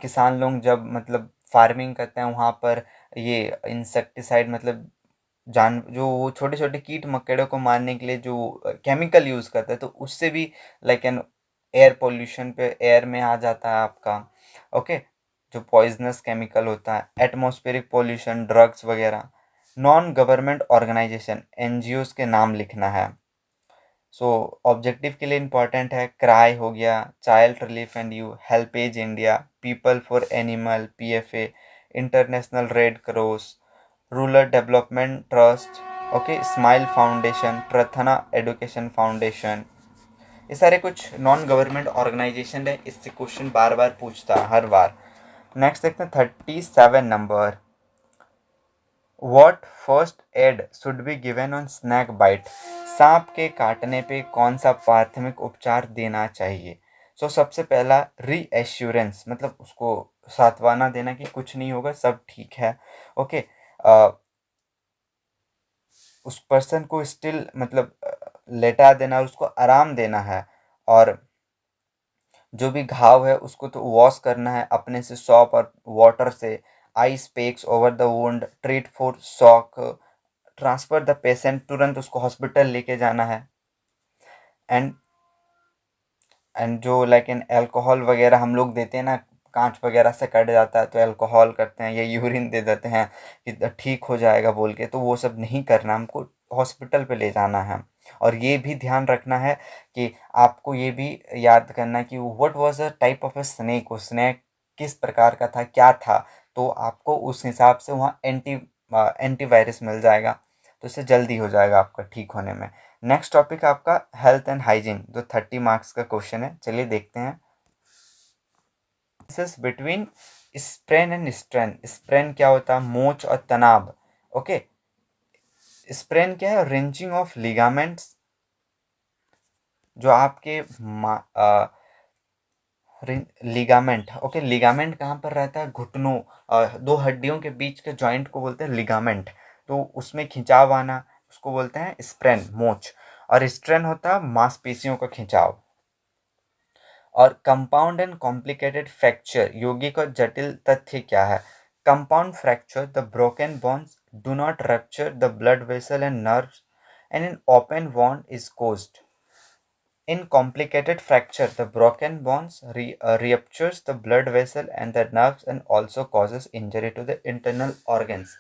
किसान लोग जब मतलब फार्मिंग करते हैं वहाँ पर ये इंसेक्टिसाइड मतलब जान जो वो छोटे छोटे कीट मकोड़ों को मारने के लिए जो केमिकल यूज़ करते हैं तो उससे भी लाइक एन एयर पोल्यूशन पे एयर में आ जाता है आपका। ओके, जो पॉइजनस केमिकल होता है, एटमॉस्फेरिक पोल्यूशन, ड्रग्स वगैरह। नॉन गवर्नमेंट ऑर्गेनाइजेशन एनजीओज के नाम लिखना है। सो ऑब्जेक्टिव के लिए इंपॉर्टेंट है, क्राई हो गया, child relief and you, HelpAge India, people for animal, PFA, international red cross, rural development trust, okay, smile foundation, Prathna education foundation. ये सारे कुछ नॉन गवर्नमेंट ऑर्गेनाइजेशन है, इससे क्वेश्चन बार बार पूछता है हर बार। नेक्स्ट देखते हैं 37 number, what first aid should be given on snake bite, सांप के काटने पे कौन सा प्राथमिक उपचार देना चाहिए। सो सबसे पहला रीएश्योरेंस मतलब उसको सांत्वना देना कि कुछ नहीं होगा, सब ठीक है। ओके, उस पर्सन को स्टिल मतलब लेटा देना और उसको आराम देना है। और जो भी घाव है उसको तो वॉश करना है अपने से सॉप और वाटर से, ice packs over the wound, treat for shock, transfer the patient, तुरंत उसको हॉस्पिटल लेके जाना है। एंड एंड जो लाइक इन अल्कोहल वगैरह हम लोग देते हैं ना, कांच वगैरह से कट जाता है तो अल्कोहल करते हैं या यूरिन दे देते हैं कि ठीक हो जाएगा बोल के, तो वो सब नहीं करना, हमको हॉस्पिटल पे ले जाना है। और ये भी ध्यान रखना है कि आपको ये भी याद करना है कि what was a type of a snake, वो स्नेक किस प्रकार का था, क्या था, तो आपको उस हिसाब से वहाँ एंटीवायरस मिल जाएगा, तो इससे जल्दी हो जाएगा आपका ठीक होने में। नेक्स्ट टॉपिक आपका हेल्थ एंड हाइजीन, जो 30 मार्क्स का क्वेश्चन है, चलिए देखते हैं। Between sprain and strain, sprain क्या होता है, मोच और तनाव। ओके, स्प्रेन क्या है, रेंचिंग ऑफ लिगामेंट्स, जो आपके लिगामेंट। ओके, लिगामेंट कहाँ पर रहता है, घुटनों, दो हड्डियों के बीच के जॉइंट को बोलते हैं लिगामेंट, तो उसमें खिंचाव आना उसको बोलते हैं स्प्रेन, मोच। और स्ट्रेन होता है मांसपेशियों का खिंचाव। और कंपाउंड एंड कॉम्प्लिकेटेड फ्रैक्चर, यौगिक और जटिल तथ्य क्या है। Compound fracture, the broken bones do not rupture the blood vessel and nerves and an open wound is caused. In complicated fracture, the broken bones ruptures the blood vessel and the nerves and also causes injury to the internal organs.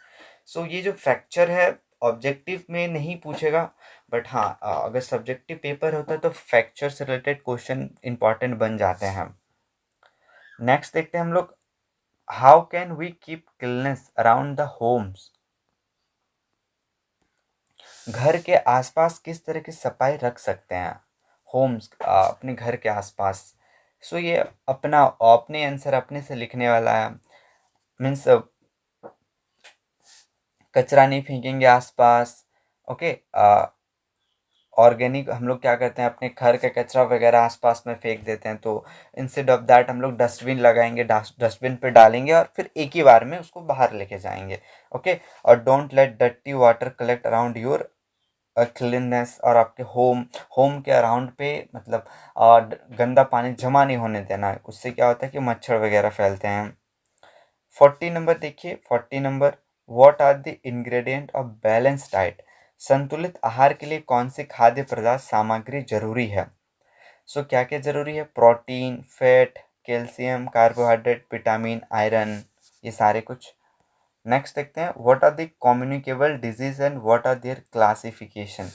So ये जो fracture है objective में नहीं पूछेगा, but हाँ अगर subjective paper होता है तो फ्रैक्चर से रिलेटेड क्वेश्चन इंपॉर्टेंट बन जाते हैं। नेक्स्ट देखते हैं हम लोग, how can we keep cleanness around the homes, घर के आसपास किस तरह की सफाई रख सकते हैं, होम्स अपने घर के आसपास। सो ये अपना अपने आंसर अपने से लिखने वाला है, मीन्स कचरा नहीं फेंकेंगे आसपास। ओके, ऑर्गेनिक हम लोग क्या करते हैं, अपने घर का कचरा वगैरह आसपास में फेंक देते हैं, तो इंस्टेड ऑफ दैट हम लोग डस्टबिन लगाएंगे, डस्टबिन पे डालेंगे और फिर एक ही बार में उसको बाहर लेके जाएंगे। ओके, और don't let dirty water collect around your cleanness, और आपके होम होम के अराउंड पे मतलब गंदा पानी जमा नहीं होने देना है, उससे क्या होता है कि मच्छर वगैरह फैलते हैं। 40 नंबर देखिए, 40 number, what are the ingredient of balance diet, संतुलित आहार के लिए कौन से खाद्य पदार्थ सामग्री जरूरी है। सो क्या क्या जरूरी है, protein, fat, calcium, carbohydrate, vitamin, iron, ये सारे कुछ। नेक्स्ट देखते हैं, what are the communicable disease and what are their classification.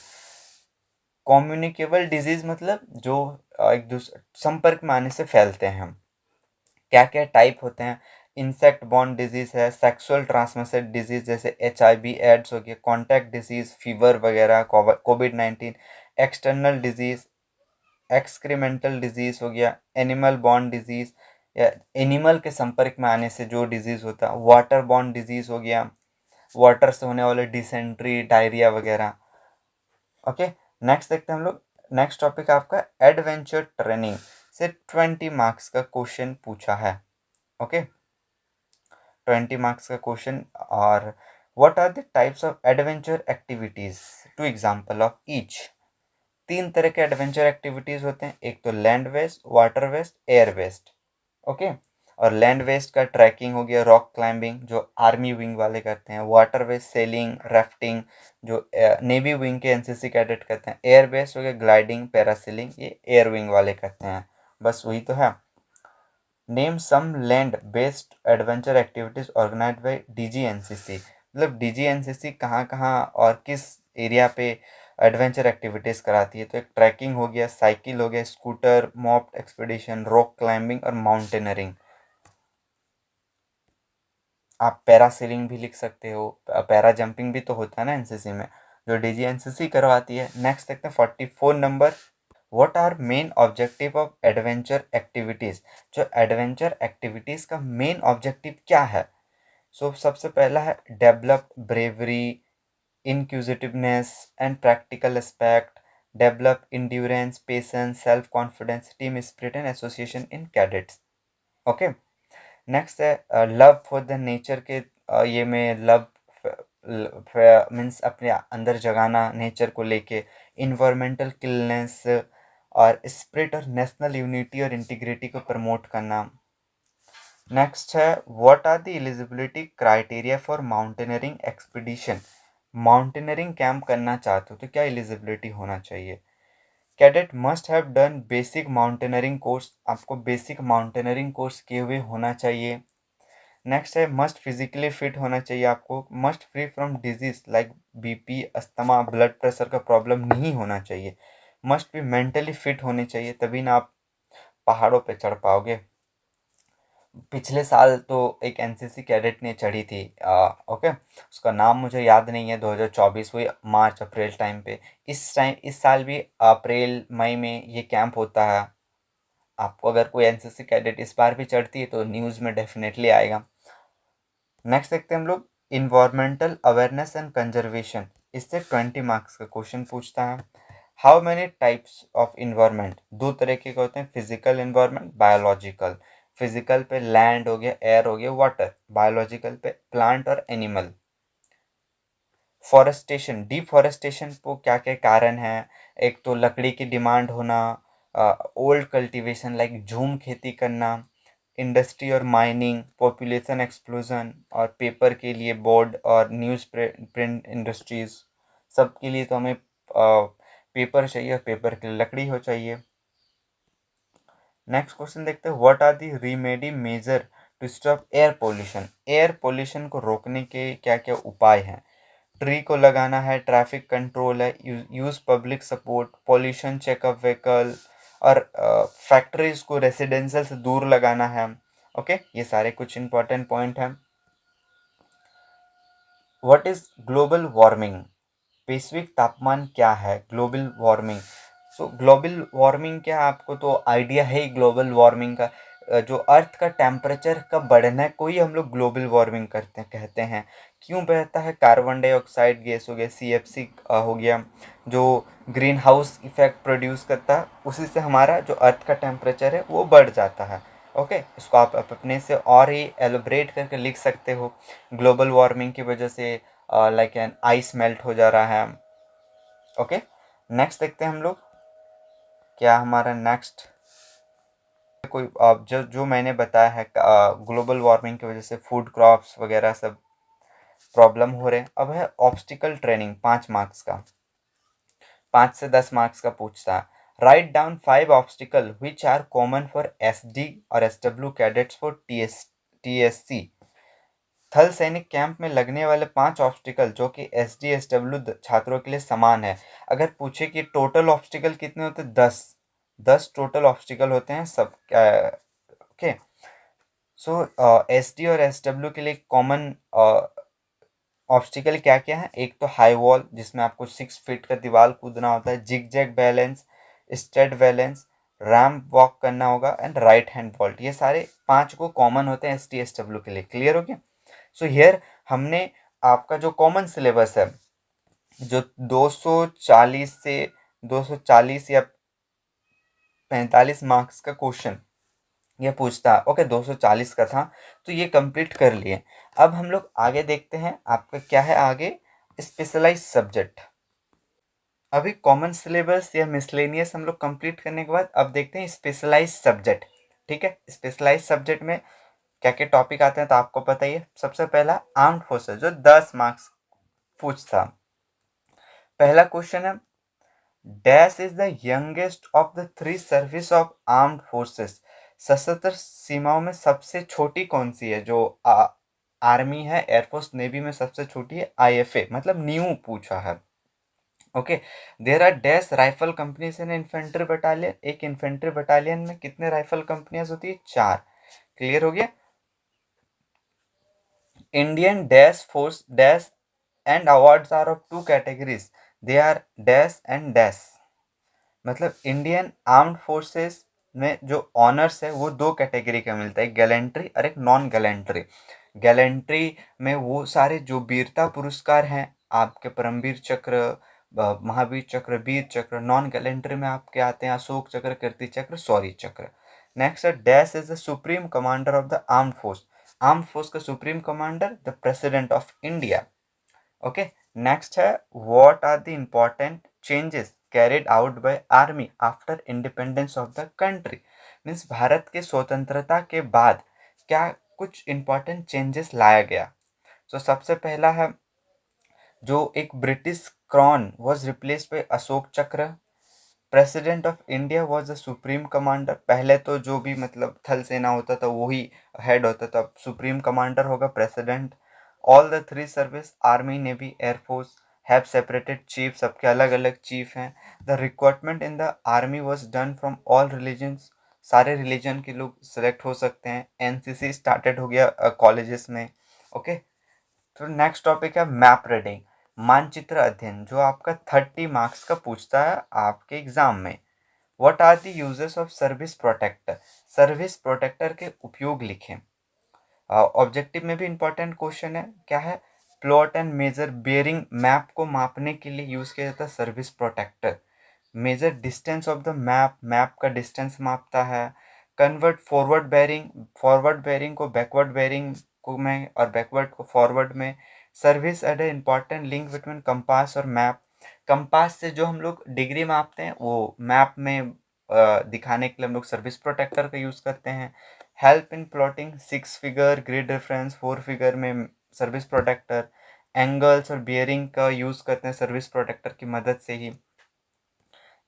Communicable disease मतलब जो एक दूसरे संपर्क में आने से फैलते हैं हम, क्या क्या टाइप होते हैं। इंसेक्ट बॉर्न डिजीज है, सेक्सुअल ट्रांसमिटेड डिजीज जैसे HIV एड्स हो गया, कॉन्टैक्ट डिजीज फीवर वगैरह, COVID-19, एक्सटर्नल डिजीज एक्सक्रीमेंटल डिजीज हो गया, एनिमल बॉर्न डिजीज या एनिमल के संपर्क में आने से जो डिजीज होता है, वाटर बॉर्न डिजीज हो गया, वाटर से होने वाले डिसेंट्री डायरिया वगैरह। ओके, नेक्स्ट देखते हैं हम लोग। नेक्स्ट टॉपिक आपका एडवेंचर ट्रेनिंग से 20 मार्क्स का क्वेश्चन पूछा है। ओके, 20 मार्क्स का क्वेश्चन। और what are the types of adventure activities, two example of each. तीन तरह के एडवेंचर एक्टिविटीज होते हैं, एक तो land waste, water waste, air waste. Okay, और लैंड वेस्ट का ट्रैकिंग हो गया, रॉक क्लाइंबिंग जो आर्मी विंग वाले करते हैं, वाटर वेस्ट सेलिंग राफ्टिंग जो नेवी विंग के NCC कैडेट करते हैं, एयर वेस्ट हो गया ग्लाइडिंग पैरासीलिंग, ये एयर विंग वाले करते हैं। बस वही तो है। Name some land based adventure activities organised by DGNCC। मतलब DGNCC कहाँ कहाँ और किस एरिया पे एडवेंचर एक्टिविटीज कराती है। तो एक ट्रैकिंग हो गया, साइकिल हो गया, scooter, mop expedition, rock climbing और माउंटेनरिंग। आप पैरासेलिंग भी लिख सकते हो, पैरा जंपिंग भी तो होता है ना NCC में, जो DGNCC करवाती है। नेक्स्ट देखते हैं 44 number, what are main objective of adventure activities. जो एडवेंचर एक्टिविटीज का मेन ऑब्जेक्टिव क्या है। सो सबसे पहला है develop bravery, inquisitiveness and practical aspect, develop endurance, patience, self confidence, team spirit and association in cadets. Okay, next है love for the nature के, ये में लव मीन्स अपने अंदर जगाना नेचर को लेके, इन्वायरमेंटल क्लीननेस और स्पिरिट और नेशनल यूनिटी और इंटीग्रिटी को प्रमोट करना। नेक्स्ट है what are the eligibility criteria for mountaineering expedition. Mountaineering camp करना चाहते हो तो क्या एलिजिबिलिटी होना चाहिए। Cadet must have done basic mountaineering course, आपको बेसिक माउंटेनरिंग कोर्स किए हुए होना चाहिए। नेक्स्ट है मस्ट फिजिकली फिट होना चाहिए आपको, must free from disease like BP, asthma, blood pressure का प्रॉब्लम नहीं होना चाहिए, मस्ट भी मेंटली फिट होने चाहिए, तभी ना आप पहाड़ों पे चढ़ पाओगे। पिछले साल तो एक NCC कैडेट ने चढ़ी थी, ओके, उसका नाम मुझे याद नहीं है, 2024 हुई मार्च अप्रैल टाइम पे। इस साल भी अप्रैल मई में ये कैंप होता है। आपको अगर कोई NCC कैडेट इस बार भी चढ़ती है तो न्यूज़ में डेफिनेटली आएगा। नेक्स्ट देखते हैं हम लोग इन्वायरमेंटल अवेयरनेस एंड कंजर्वेशन, इससे 20 मार्क्स का क्वेश्चन पूछता है। How many types of environment, दो तरह के होते हैं, फिजिकल इन्वायरमेंट, बायोलॉजिकल। फिजिकल पे लैंड हो गया, एयर हो गया, वाटर। बायोलॉजिकल पे प्लांट और एनिमल। फॉरेस्टेशन, डिफॉरेस्टेशन को क्या क्या कारण है। एक तो लकड़ी की डिमांड होना, ओल्ड कल्टीवेशन लाइक झूम खेती करना, इंडस्ट्री और माइनिंग, पॉपुलेशन एक्सप्लोजन, और पेपर के लिए बोर्ड और न्यूज़ प्रिंट इंडस्ट्रीज, सब के लिए तो हमें पेपर चाहिए और पेपर के लिए लकड़ी हो चाहिए। नेक्स्ट क्वेश्चन देखते हैं, what are the remedy measure to stop air pollution. Air pollution को रोकने के क्या क्या उपाय हैं। ट्री को लगाना है, ट्रैफिक कंट्रोल है, use public support, pollution checkup vehicle, और फैक्ट्रीज को रेसिडेंशियल से दूर लगाना है। ओके, ये सारे कुछ इंपॉर्टेंट पॉइंट हैं। व्हाट इज ग्लोबल वार्मिंग, वैश्विक तापमान क्या है, ग्लोबल वार्मिंग। सो ग्लोबल वार्मिंग क्या, आपको तो आइडिया है ही ग्लोबल वार्मिंग का। जो अर्थ का टेम्परेचर का बढ़ना है, कोई हम लोग ग्लोबल वार्मिंग करते हैं, कहते हैं। क्यों बढ़ता है, कार्बन डाइऑक्साइड गैस हो गया, CFC हो गया, जो ग्रीन हाउस इफेक्ट प्रोड्यूस करता है, उसी से हमारा जो अर्थ का टेम्परेचर है वो बढ़ जाता है। ओके, इसको आप अपने से और ही एलोब्रेट करके लिख सकते हो। ग्लोबल वार्मिंग की वजह से लाइक एन आइस मेल्ट हो जा रहा है। ओके, नेक्स्ट देखते हैं हम लोग, क्या हमारा नेक्स्ट कोई जो जो मैंने बताया है ग्लोबल वार्मिंग की वजह से फूड क्रॉप्स वगैरह सब प्रॉब्लम हो रहे हैं। अब है ऑब्स्टिकल ट्रेनिंग, 5 मार्क्स का, 5 से 10 मार्क्स का पूछता है। Write down 5 obstacle which are common for SD और SW कैडेट्स फॉर TSC। थल सैनिक कैंप में लगने वाले 5 ऑब्स्टिकल जो कि SDSW छात्रों के लिए समान है। अगर पूछे कि टोटल ऑब्स्टिकल कितने होते हैं, 10 टोटल ऑब्स्टिकल होते हैं सब। ओके, सो SD और SW के लिए कॉमन ऑब्स्टिकल क्या क्या है? एक तो हाई वॉल जिसमें आपको 6 फीट का दीवार कूदना होता है, जिग जैग बैलेंस, स्टेड बैलेंस, रैम्प वॉक करना होगा एंड राइट हैंड वॉल्ट। ये सारे 5 को कॉमन होते हैं STSW के लिए। क्लियर हो गया? सो हियर हमने आपका जो कॉमन सिलेबस है, जो 240 से 240 या 45 मार्क्स का क्वेश्चन ये पूछता है, ओके 240 का था, तो ये कंप्लीट कर लिए। अब हम लोग आगे देखते हैं आपका क्या है आगे, स्पेशलाइज सब्जेक्ट। अभी कॉमन सिलेबस या मिसलेनियस हम लोग कंप्लीट करने के बाद अब देखते हैं स्पेशलाइज सब्जेक्ट। ठीक है, स्पेशलाइज सब्जेक्ट में क्या क्या टॉपिक आते हैं तो आपको पता ही है। सबसे पहला आर्म्ड फोर्सेस जो 10 मार्क्स पूछता। पहला क्वेश्चन है, dash is the youngest of the 3 service of armed forces. सशस्त्र सीमाओं में सबसे छोटी कौन सी है? जो आर्मी है, एयरफोर्स, नेवी में सबसे छोटी है IFA, मतलब न्यू पूछा है। Okay, there are dash rifle companies in infantry battalion. एक इन्फेंट्री बटालियन में कितने राइफल कंपनियां होती है? 4। क्लियर हो गया? Indian dash force dash and awards are of 2 categories, they are dash and dash. मतलब इंडियन आर्म्ड फोर्सेस में जो ऑनर्स है वो 2 कैटेगरी का मिलता है, गैलेंट्री और एक नॉन गैलेंट्री। गैलेंट्री में वो सारे जो वीरता पुरस्कार हैं, आपके परमवीर चक्र, महावीर चक्र, वीर चक्र। नॉन गैलेंट्री में आपके आते हैं अशोक चक्र, कीर्ति चक्र, शौर्य चक्र। नेक्स्ट है dash is the supreme commander of the armed force. Armed force का supreme commander the president of India. Okay, next है what are the important changes carried out by army after independence of the country. Means Bharat के स्वतंत्रता के बाद क्या कुछ important changes लाया गया। तो सबसे पहला है जो एक British crown was replaced by Ashoka Chakra. President of India was the supreme commander. पहले तो जो भी मतलब थल सेना होता था वही हेड होता था, सुप्रीम कमांडर होगा president. All the 3 service army, navy, air force have separated chief, सबके अलग अलग चीफ हैं। The recruitment in the army was done from all religions, सारे रिलीजन के लोग सिलेक्ट हो सकते हैं। NCC स्टार्टेड हो गया कॉलेजेस में। ओके, तो नेक्स्ट टॉपिक है मैप रीडिंग, मानचित्र अध्ययन, जो आपका 30 मार्क्स का पूछता है आपके एग्जाम में। What are the uses of service protector. Service protector के उपयोग लिखें। ऑब्जेक्टिव में भी इंपॉर्टेंट क्वेश्चन है, क्या है? Plot and measure bearing, map को मापने के लिए यूज किया जाता है service protector. Measure distance of the map, map का डिस्टेंस मापता है। Convert forward bearing, forward bearing को बैकवर्ड बेयरिंग को में और बैकवर्ड को फॉरवर्ड में। Service at a important link between compass और मैप। कंपास से जो हम लोग डिग्री मापते हैं वो मैप में दिखाने के लिए हम लोग सर्विस प्रोटेक्टर का यूज़ करते हैं। Help in plotting 6 figure grid reference, 4 figure में सर्विस प्रोटेक्टर। एंगल्स और बियरिंग का यूज़ करते हैं सर्विस प्रोटेक्टर की मदद से ही।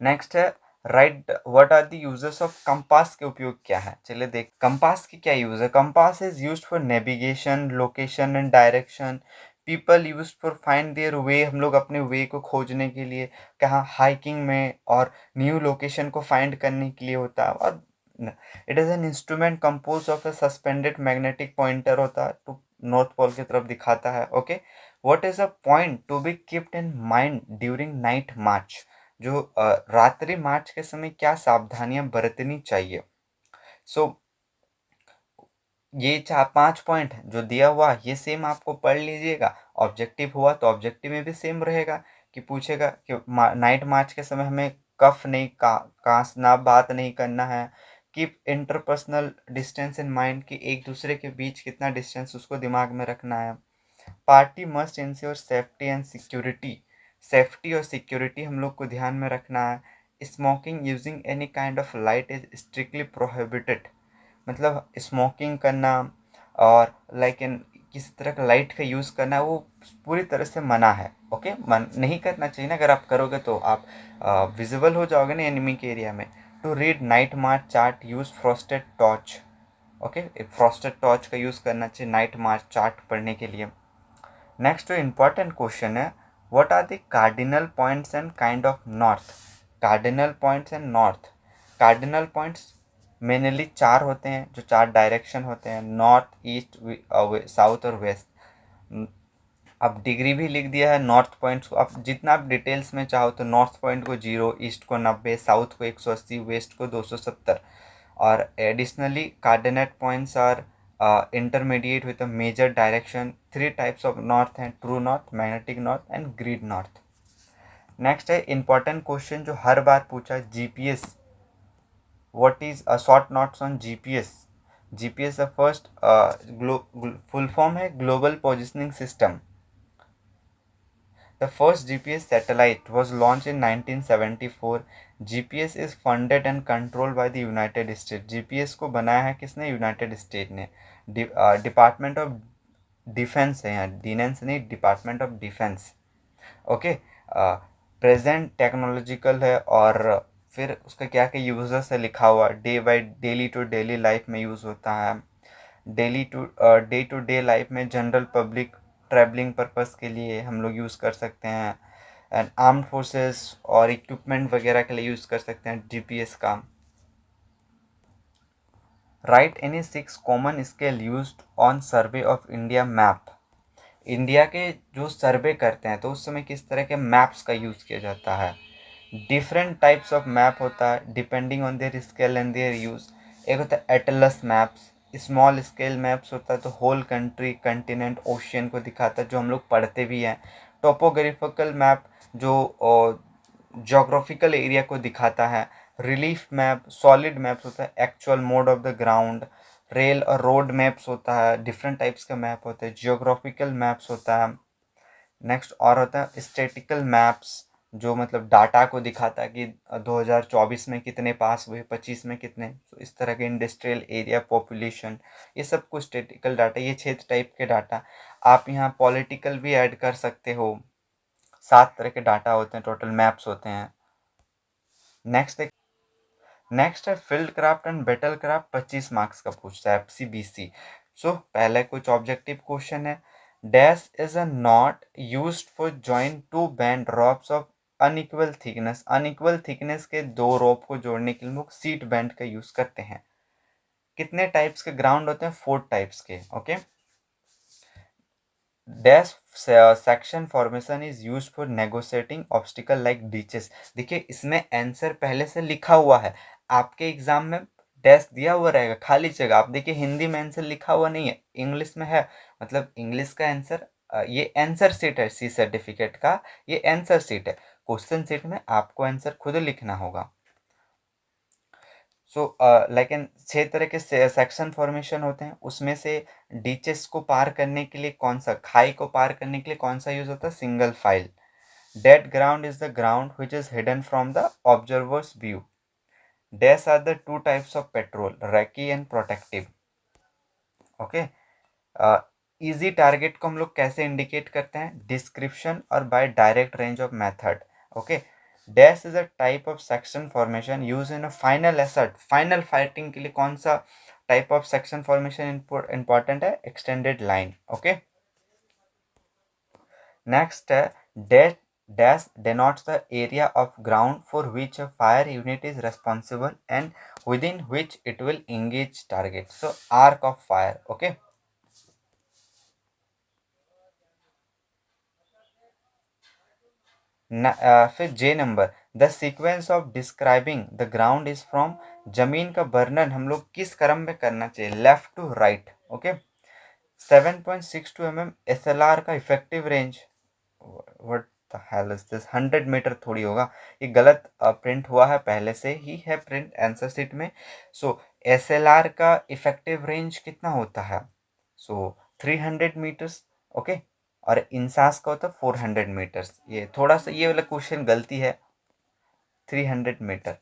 नेक्स्ट है write what are the uses of compass, के उपयोग क्या है? चलिए देख कंपास की क्या यूज है। Compass is used for navigation, location and direction. People use for find their way, हम लोग अपने वे को खोजने के लिए, कहाँ हाइकिंग में और न्यू लोकेशन को फाइंड करने के लिए होता है। और it is an instrument compose of a suspended magnetic pointer होता है, तो नॉर्थ पोल की तरफ दिखाता है। Okay, what is a point to be keeped in mind during night march. जो रात्रि मार्च के समय क्या सावधानियां बरतनी चाहिए। सो ये 4-5 पॉइंट जो दिया हुआ ये सेम आपको पढ़ लीजिएगा। ऑब्जेक्टिव हुआ तो ऑब्जेक्टिव में भी सेम रहेगा कि पूछेगा कि नाइट मार्च के समय हमें कफ नहीं कांसना, बात नहीं करना है। Keep interpersonal distance in mind, कि एक दूसरे के बीच कितना डिस्टेंस उसको दिमाग में रखना है। Party must ensure safety and security, safety और सिक्योरिटी हम लोग को ध्यान में रखना है। Smoking using any kind of light is strictly prohibited, मतलब स्मोकिंग करना और लाइक इन किसी तरह का लाइट का यूज़ करना वो पूरी तरह से मना है। ओके, मन नहीं करना चाहिए ना, अगर आप करोगे तो आप विजिबल हो जाओगे ना एनिमी के एरिया में। To read night march chart use frosted torch. Okay, एक फ्रॉस्टेड टॉर्च का यूज़ करना चाहिए नाइट मार्च चार्ट पढ़ने के लिए। नेक्स्ट जो इम्पॉर्टेंट क्वेश्चन है, what are the cardinal points and kind of north. Cardinal points and north, cardinal points mainly चार होते हैं, जो चार डायरेक्शन होते हैं, नॉर्थ, ईस्ट, साउथ और वेस्ट। अब डिग्री भी लिख दिया है नॉर्थ पॉइंट्स को, अब जितना आप डिटेल्स में चाहो तो नॉर्थ पॉइंट को 0, ईस्ट को 90, साउथ को 180, वेस्ट को 270। और additionally cardinal points are intermediate with a major direction. Three types of north हैं, true north, magnetic north and grid north. Next है इंपॉर्टेंट क्वेश्चन जो हर बार पूछा है, GPS. What is a short notes on GPS. GPS का first full form है global positioning system. The first GPS satellite was launched in 1974. GPS is funded and controlled by the United States. GPS को बनाया है किसने? United state ने। Department of defence है यहाँ, defence नहीं, department of defence. Okay, present technological है, और फिर उसका क्या क्या यूजर्स है लिखा हुआ, डेली टू डेली लाइफ में यूज़ होता है, डे टू डे लाइफ में जनरल पब्लिक ट्रैवलिंग पर्पस के लिए हम लोग यूज़ कर सकते हैं, एंड आर्म्ड फोर्सेस और इक्विपमेंट वगैरह के लिए यूज़ कर सकते हैं जीपीएस का। Right any 6 common scale used on survey of India map. India के जो सर्वे करते हैं तो उस समय किस तरह के मैप्स का यूज़ किया जाता है। डिफरेंट टाइप्स ऑफ मैप होता है depending on their scale and there use. एक होता है Atlas maps, small scale maps होता है तो होल कंट्री, कंटिनेंट, ओशियन को दिखाता है, जो हम लोग पढ़ते भी हैं। टोपोग्राफिकल मैप जो जोग्राफिकल एरिया को दिखाता है। रिलीफ मैप, सॉलिड मैप्स होता है, actual mode of the ground. Rail और रोड मैप्स होता है, डिफरेंट टाइप्स का मैप होता है। जियोग्राफिकल मैप्स होता है। नेक्स्ट और होता है स्टैटिकल मैप्स, जो मतलब डाटा को दिखाता है कि 2024 में कितने पास हुए, 25 में कितने, तो इस तरह के इंडस्ट्रियल एरिया, पॉपुलेशन, ये सब कुछ स्टैटिकल डाटा, ये 6 टाइप के डाटा। आप यहाँ पॉलिटिकल भी ऐड कर सकते हो। 7 तरह के डाटा होते हैं, टोटल मैप्स होते हैं। नेक्स्ट है field craft and battle craft, 25 marks का पूछता है एफसीबीसी। सो पहले कुछ ऑब्जेक्टिव क्वेश्चन है। Dash is a knot used for join two band ropes of unequal thickness. Unequal thickness के दो रोप को जोड़ने के लिए लोग सीट बैंड का यूज करते हैं। कितने टाइप्स के ग्राउंड होते हैं? 4 टाइप्स के। Okay, dash section formation is use for negotiating obstacle like ditches. देखिए इसमें आंसर पहले से लिखा हुआ है, आपके एग्जाम में डैश दिया हुआ रहेगा, खाली जगह। आप देखिए हिंदी में आंसर लिखा हुआ नहीं है, इंग्लिश में है, मतलब इंग्लिश का आंसर। ये आंसर सीट है सी सर्टिफिकेट का, ये आंसर सीट है। क्वेश्चन सीट में आपको आंसर खुद लिखना होगा। सो लेकिन 6 तरह के सेक्शन फॉर्मेशन होते हैं, उसमें से डीचेस को पार करने के लिए कौन सा, खाई को पार करने के लिए कौन सा यूज होता है? Single file. Dead ground is the ground which is hidden from the observers view. Dash are the 2 types of patrol, recce and protective. Okay, easy target को हम लोग कैसे इंडिकेट करते हैं? डिस्क्रिप्शन और by direct range of method. Okay, dash is a type of section formation use in a final assault. Final fighting के लिए कौन सा type of section formation important है? Extended line. ओके, नेक्स्ट है dash, dash denotes the area of ground for which a fire unit is responsible and within which it will engage target. So arc of fire. Okay, फिर J number, the sequence of describing the ground is from. जमीन का वर्णन हम लोग किस क्रम में करना चाहिए? Left to right. Okay, 7.62 mm SLR का effective range, what the hell is this, 100 metre थोड़ी होगा, ये गलत प्रिंट हुआ है, पहले से ही है प्रिंट आंसर शीट में। सो SLR का इफेक्टिव रेंज कितना होता है? सो 300 मीटर्स। ओके, और इंसास का होता है 400 मीटर्स। ये थोड़ा सा ये वाला क्वेश्चन गलती है, 300 metre.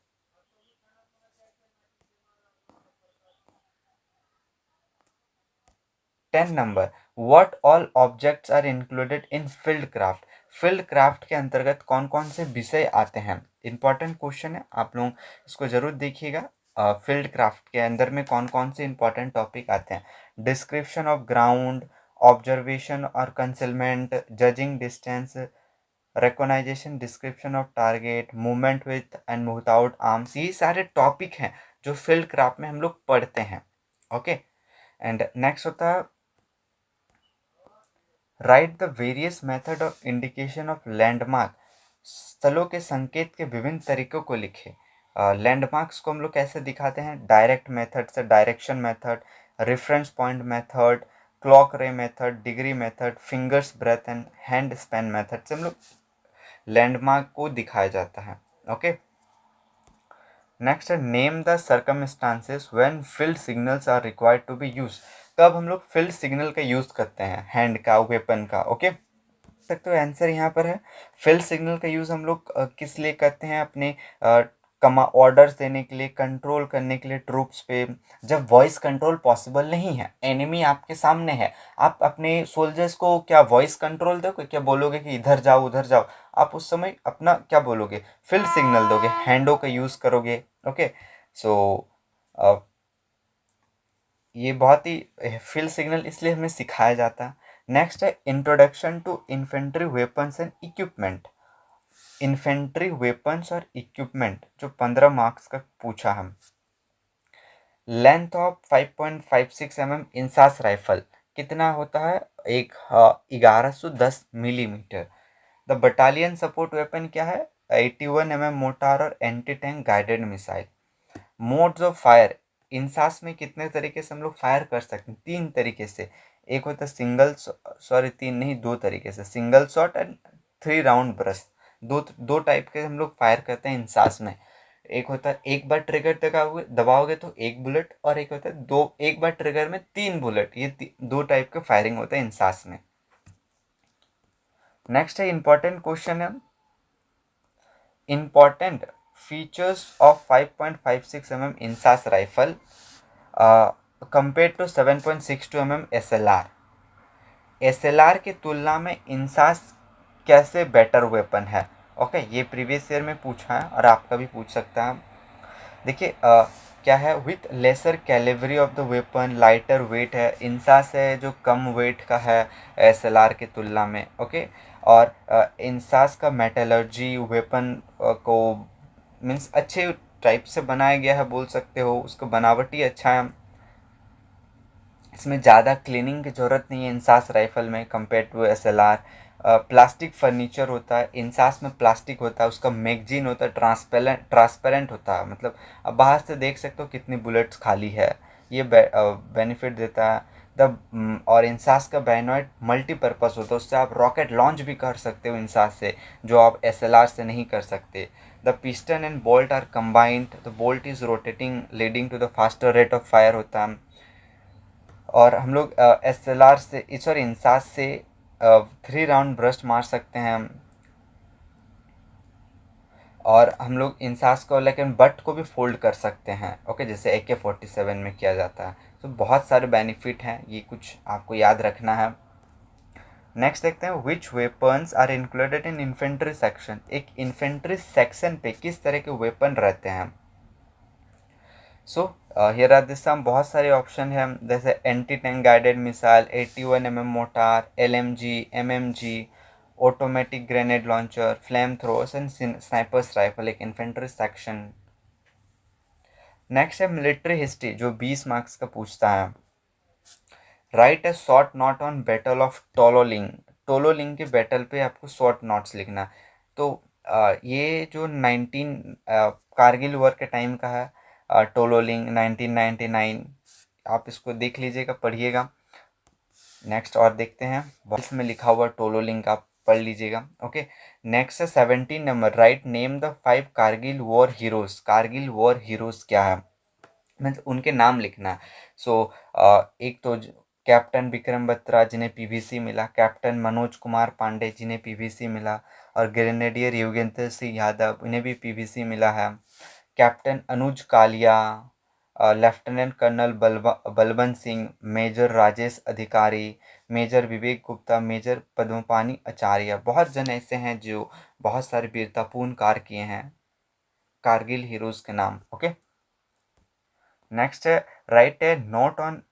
10 number, what all objects are included in field craft. Field craft के अंतर्गत कौन कौन से विषय आते हैं? इंपॉर्टेंट क्वेश्चन है, आप लोग इसको जरूर देखिएगा। फील्ड क्राफ्ट के अंदर में कौन कौन से इंपॉर्टेंट टॉपिक आते हैं? डिस्क्रिप्शन ऑफ ग्राउंड, ऑब्जर्वेशन और concealment, judging distance, recognization, description of target, movement with and without arms, ये सारे टॉपिक हैं जो फील्ड क्राफ्ट में हम लोग पढ़ते हैं। ओके, एंड नेक्स्ट होता है right the various method of indication of landmark, स्थलों के संकेत के विभिन्न तरीकों को लिखे। लैंडमार्क्स को हम लोग कैसे दिखाते हैं? डायरेक्ट मेथड से, direction method, reference point method, clock ray method, degree method, fingers breath and hand span method से हम लोग लैंडमार्क को दिखाया जाता है। ओके, नेक्स्ट है name the circumstances when field signals are required to be use. कब हम लोग फील्ड सिग्नल का यूज करते हैं? हैंड का, वेपन का। ओके, तक तो आंसर यहाँ पर है फील्ड सिग्नल का यूज़ हम लोग किस लिए करते हैं? अपने कमा ऑर्डर्स देने के लिए, कंट्रोल करने के लिए ट्रूप्स पे। जब वॉइस कंट्रोल पॉसिबल नहीं है, एनिमी आपके सामने है, आप अपने सोल्जर्स को क्या वॉइस कंट्रोल दोगे? क्या बोलोगे कि इधर जाओ उधर जाओ? आप उस समय अपना क्या बोलोगे? फील्ड सिग्नल दोगे, हैंडों का यूज़ करोगे। ओके, सो ये बहुत ही फील्ड सिग्नल इसलिए हमें सिखाया जाता है। नेक्स्ट है introduction to infantry weapons and equipment. Infantry weapons और इक्विपमेंट जो 15 मार्क्स का पूछा हम। Length of 5.56 mm INSAS rifle कितना होता है? एक 1110 millimetre. The battalion support weapon क्या है? 81 mm मोटार और anti tank guided missile. Modes of fire, INSAS में कितने तरीके से हम लोग फायर कर सकते हैं? 3 तरीके से। एक होता है सिंगल, सॉरी 3 नहीं, 2 तरीके से, single shot and 3 round burst. दो टाइप के हम लोग फायर करते हैं इंसास में। एक होता है एक बार ट्रिगर दबाओगे तो एक बुलेट, और एक होता है एक बार ट्रिगर में 3 बुलेट। ये 2 टाइप के फायरिंग होता है इंसास में। नेक्स्ट है इंपॉर्टेंट क्वेश्चन है, important features of 5.56 mm INSAS rifle compare to 7.62 mm SLR। SLR की तुलना में इंसास कैसे बेटर वेपन है? ओके, ये प्रीवियस ईयर में पूछा है और आपका भी पूछ सकता है। देखिए क्या है, with lesser calibre of the weapon, lighter weight है। इंसास है जो कम वेट का है SLR की तुलना में। ओके, और इंसास का मेटलर्जी वेपन को मीन्स अच्छे टाइप से बनाया गया है बोल सकते हो, उसका बनावटी अच्छा है। इसमें ज़्यादा क्लीनिंग की ज़रूरत नहीं है इंसास राइफल में compare to SLR। Plastic furniture होता है, इंसास में प्लास्टिक होता है, उसका मैगजीन होता है ट्रांसपेरेंट होता है, मतलब अब बाहर से देख सकते हो कितनी बुलेट्स खाली है। ये बेनिफिट देता है। और इंसास का बैनॉइट मल्टीपर्पज़ होता है, उससे आप रॉकेट लॉन्च भी कर सकते हो इंसास से, जो आप SLR से नहीं कर सकते। The piston and bolt are combined, the bolt is rotating leading to the faster rate of fire होता है। और हम लोग SLR से, सॉरी इंसास से 3 राउंड ब्रस्ट मार सकते हैं। और हम लोग इंसास को लेकिन बट को भी फोल्ड कर सकते हैं। ओके, जैसे AK-47 में किया जाता है। तो बहुत सारे बेनिफिट हैं, ये कुछ आपको याद रखना है। नेक्स्ट देखते हैं which weapons are included in infantry section. एक इन्फेंट्री सेक्शन पे किस तरह के वेपन रहते हैं? So here are this some, बहुत सारे ऑप्शन हैं, जैसे anti tank guided missile, 81 mm mortar, LMG, MMG, automatic grenade launcher, flame throwers and snipers rifle, एक इन्फेंट्री सेक्शन। नेक्स्ट है मिलिट्री हिस्ट्री जो 20 मार्क्स का पूछता है। Write a short note on battle of Tololing. Tololing के बैटल पे आपको शॉर्ट नोट्स लिखना। तो ये जो 19 कारगिल वॉर के टाइम का है, टोलोलिंग 1999। आप इसको देख लीजिएगा, पढ़िएगा। नेक्स्ट और देखते हैं, बॉक्स में लिखा हुआ टोलोलिंग आप पढ़ लीजिएगा। ओके, नेक्स्ट है 17 number, write name the 5 Kargil war heroes. Kargil war heroes क्या है? मतलब उनके नाम लिखना है। सो एक तो कैप्टन विक्रम बत्रा जिन्हें PVC मिला, कैप्टन मनोज कुमार पांडे जिन्हें PVC मिला, और ग्रेनेडियर योगेंद्र सिंह यादव इन्हें भी PVC मिला है। Captain Anuj Kalia, lieutenant colonel Balbant Singh, major Rajesh Adhikari, major Vivek Gupta, major Padmapani Acharya. बहुत जन ऐसे हैं जो बहुत सारे वीरतापूर्ण कार्य किए हैं, कारगिल हीरोज के नाम। ओके, नेक्स्ट है write A note on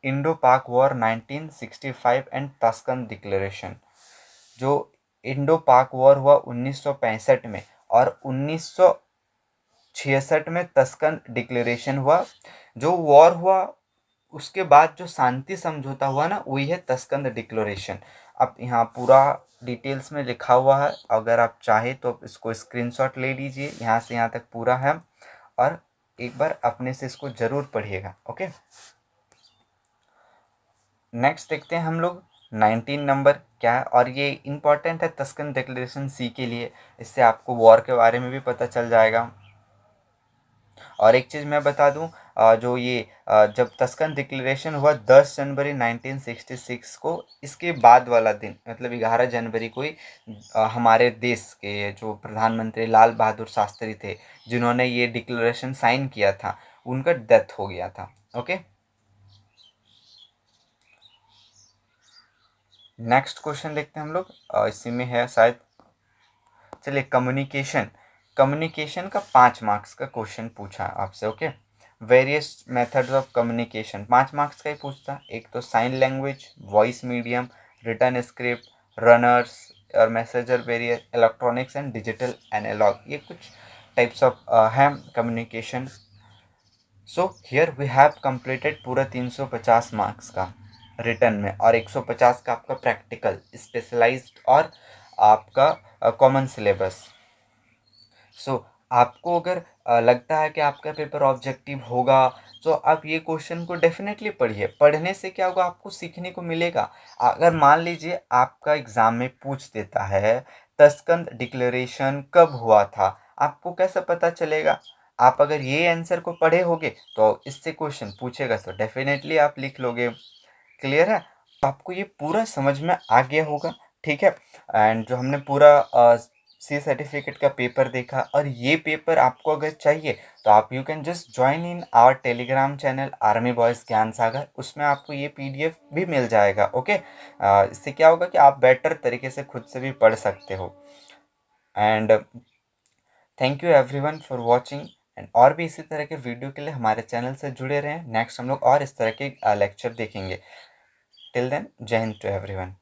Indo पाक वॉर 1965 एंड तस्कन डिक्लेरेशन। जो इंडो पाक वॉर हुआ 1965 में और 1966 में तस्कन डिक्लेरेशन हुआ। जो वॉर हुआ उसके बाद जो शांति समझौता हुआ ना, वही है तस्कंद डिक्लेरेशन। अब यहाँ पूरा डिटेल्स में लिखा हुआ है, अगर आप चाहे तो इसको स्क्रीनशॉट ले लीजिए, यहाँ से यहाँ तक पूरा है, और एक बार अपने से इसको ज़रूर पढ़िएगा। ओके, नेक्स्ट देखते हैं हम लोग 19 नंबर क्या है, और ये इम्पॉर्टेंट है तस्कन डिक्लेरेशन सी के लिए, इससे आपको वॉर के बारे में भी पता चल जाएगा। और एक चीज़ मैं बता दूं, जो ये जब तस्कन डिक्लेरेशन हुआ 10 जनवरी 1966 को, इसके बाद वाला दिन मतलब 11 जनवरी को ही हमारे देश के जो प्रधानमंत्री लाल बहादुर शास्त्री थे, जिन्होंने ये डिक्लेरेशन साइन किया था, उनका डेथ हो गया था। ओके, नेक्स्ट क्वेश्चन देखते हैं हम लोग, इसी में है शायद। चलिए, कम्युनिकेशन कम्युनिकेशन का 5 मार्क्स का क्वेश्चन पूछा है आपसे। Okay, various methods of communication 5 marks का ही पूछता है। एक तो sign language, voice medium, written script, runners और messenger barrier, electronics and digital analog, ये कुछ टाइप्स ऑफ हैं communication. So here we have completed पूरा 350 मार्क्स का रिटर्न में, और 150 का आपका प्रैक्टिकल स्पेशलाइज्ड और आपका कॉमन सिलेबस। सो आपको अगर लगता है कि आपका पेपर ऑब्जेक्टिव होगा, तो आप ये क्वेश्चन को डेफिनेटली पढ़िए। पढ़ने से क्या होगा, आपको सीखने को मिलेगा। अगर मान लीजिए आपका एग्ज़ाम में पूछ देता है तस्कंद डिक्लेरेशन कब हुआ था, आपको कैसे पता चलेगा? आप अगर ये आंसर को पढ़े होगे तो इससे क्वेश्चन पूछेगा तो डेफिनेटली आप लिख लोगे। क्लियर है? तो आपको ये पूरा समझ में आ गया होगा, ठीक है। एंड जो हमने पूरा सी सर्टिफिकेट का पेपर देखा, और ये पेपर आपको अगर चाहिए तो आप you can just join in our Telegram channel Army Boys Gyan Sagar, उसमें आपको ये पीडीएफ भी मिल जाएगा। ओके, इससे क्या होगा कि आप बेटर तरीके से खुद से भी पढ़ सकते हो। And thank you everyone for watching, and और भी इसी तरह के वीडियो के लिए हमारे चैनल से जुड़े रहें। नेक्स्ट हम लोग और इस तरह के लेक्चर देखेंगे। टिल देन, जय हिंद टू एवरीवन।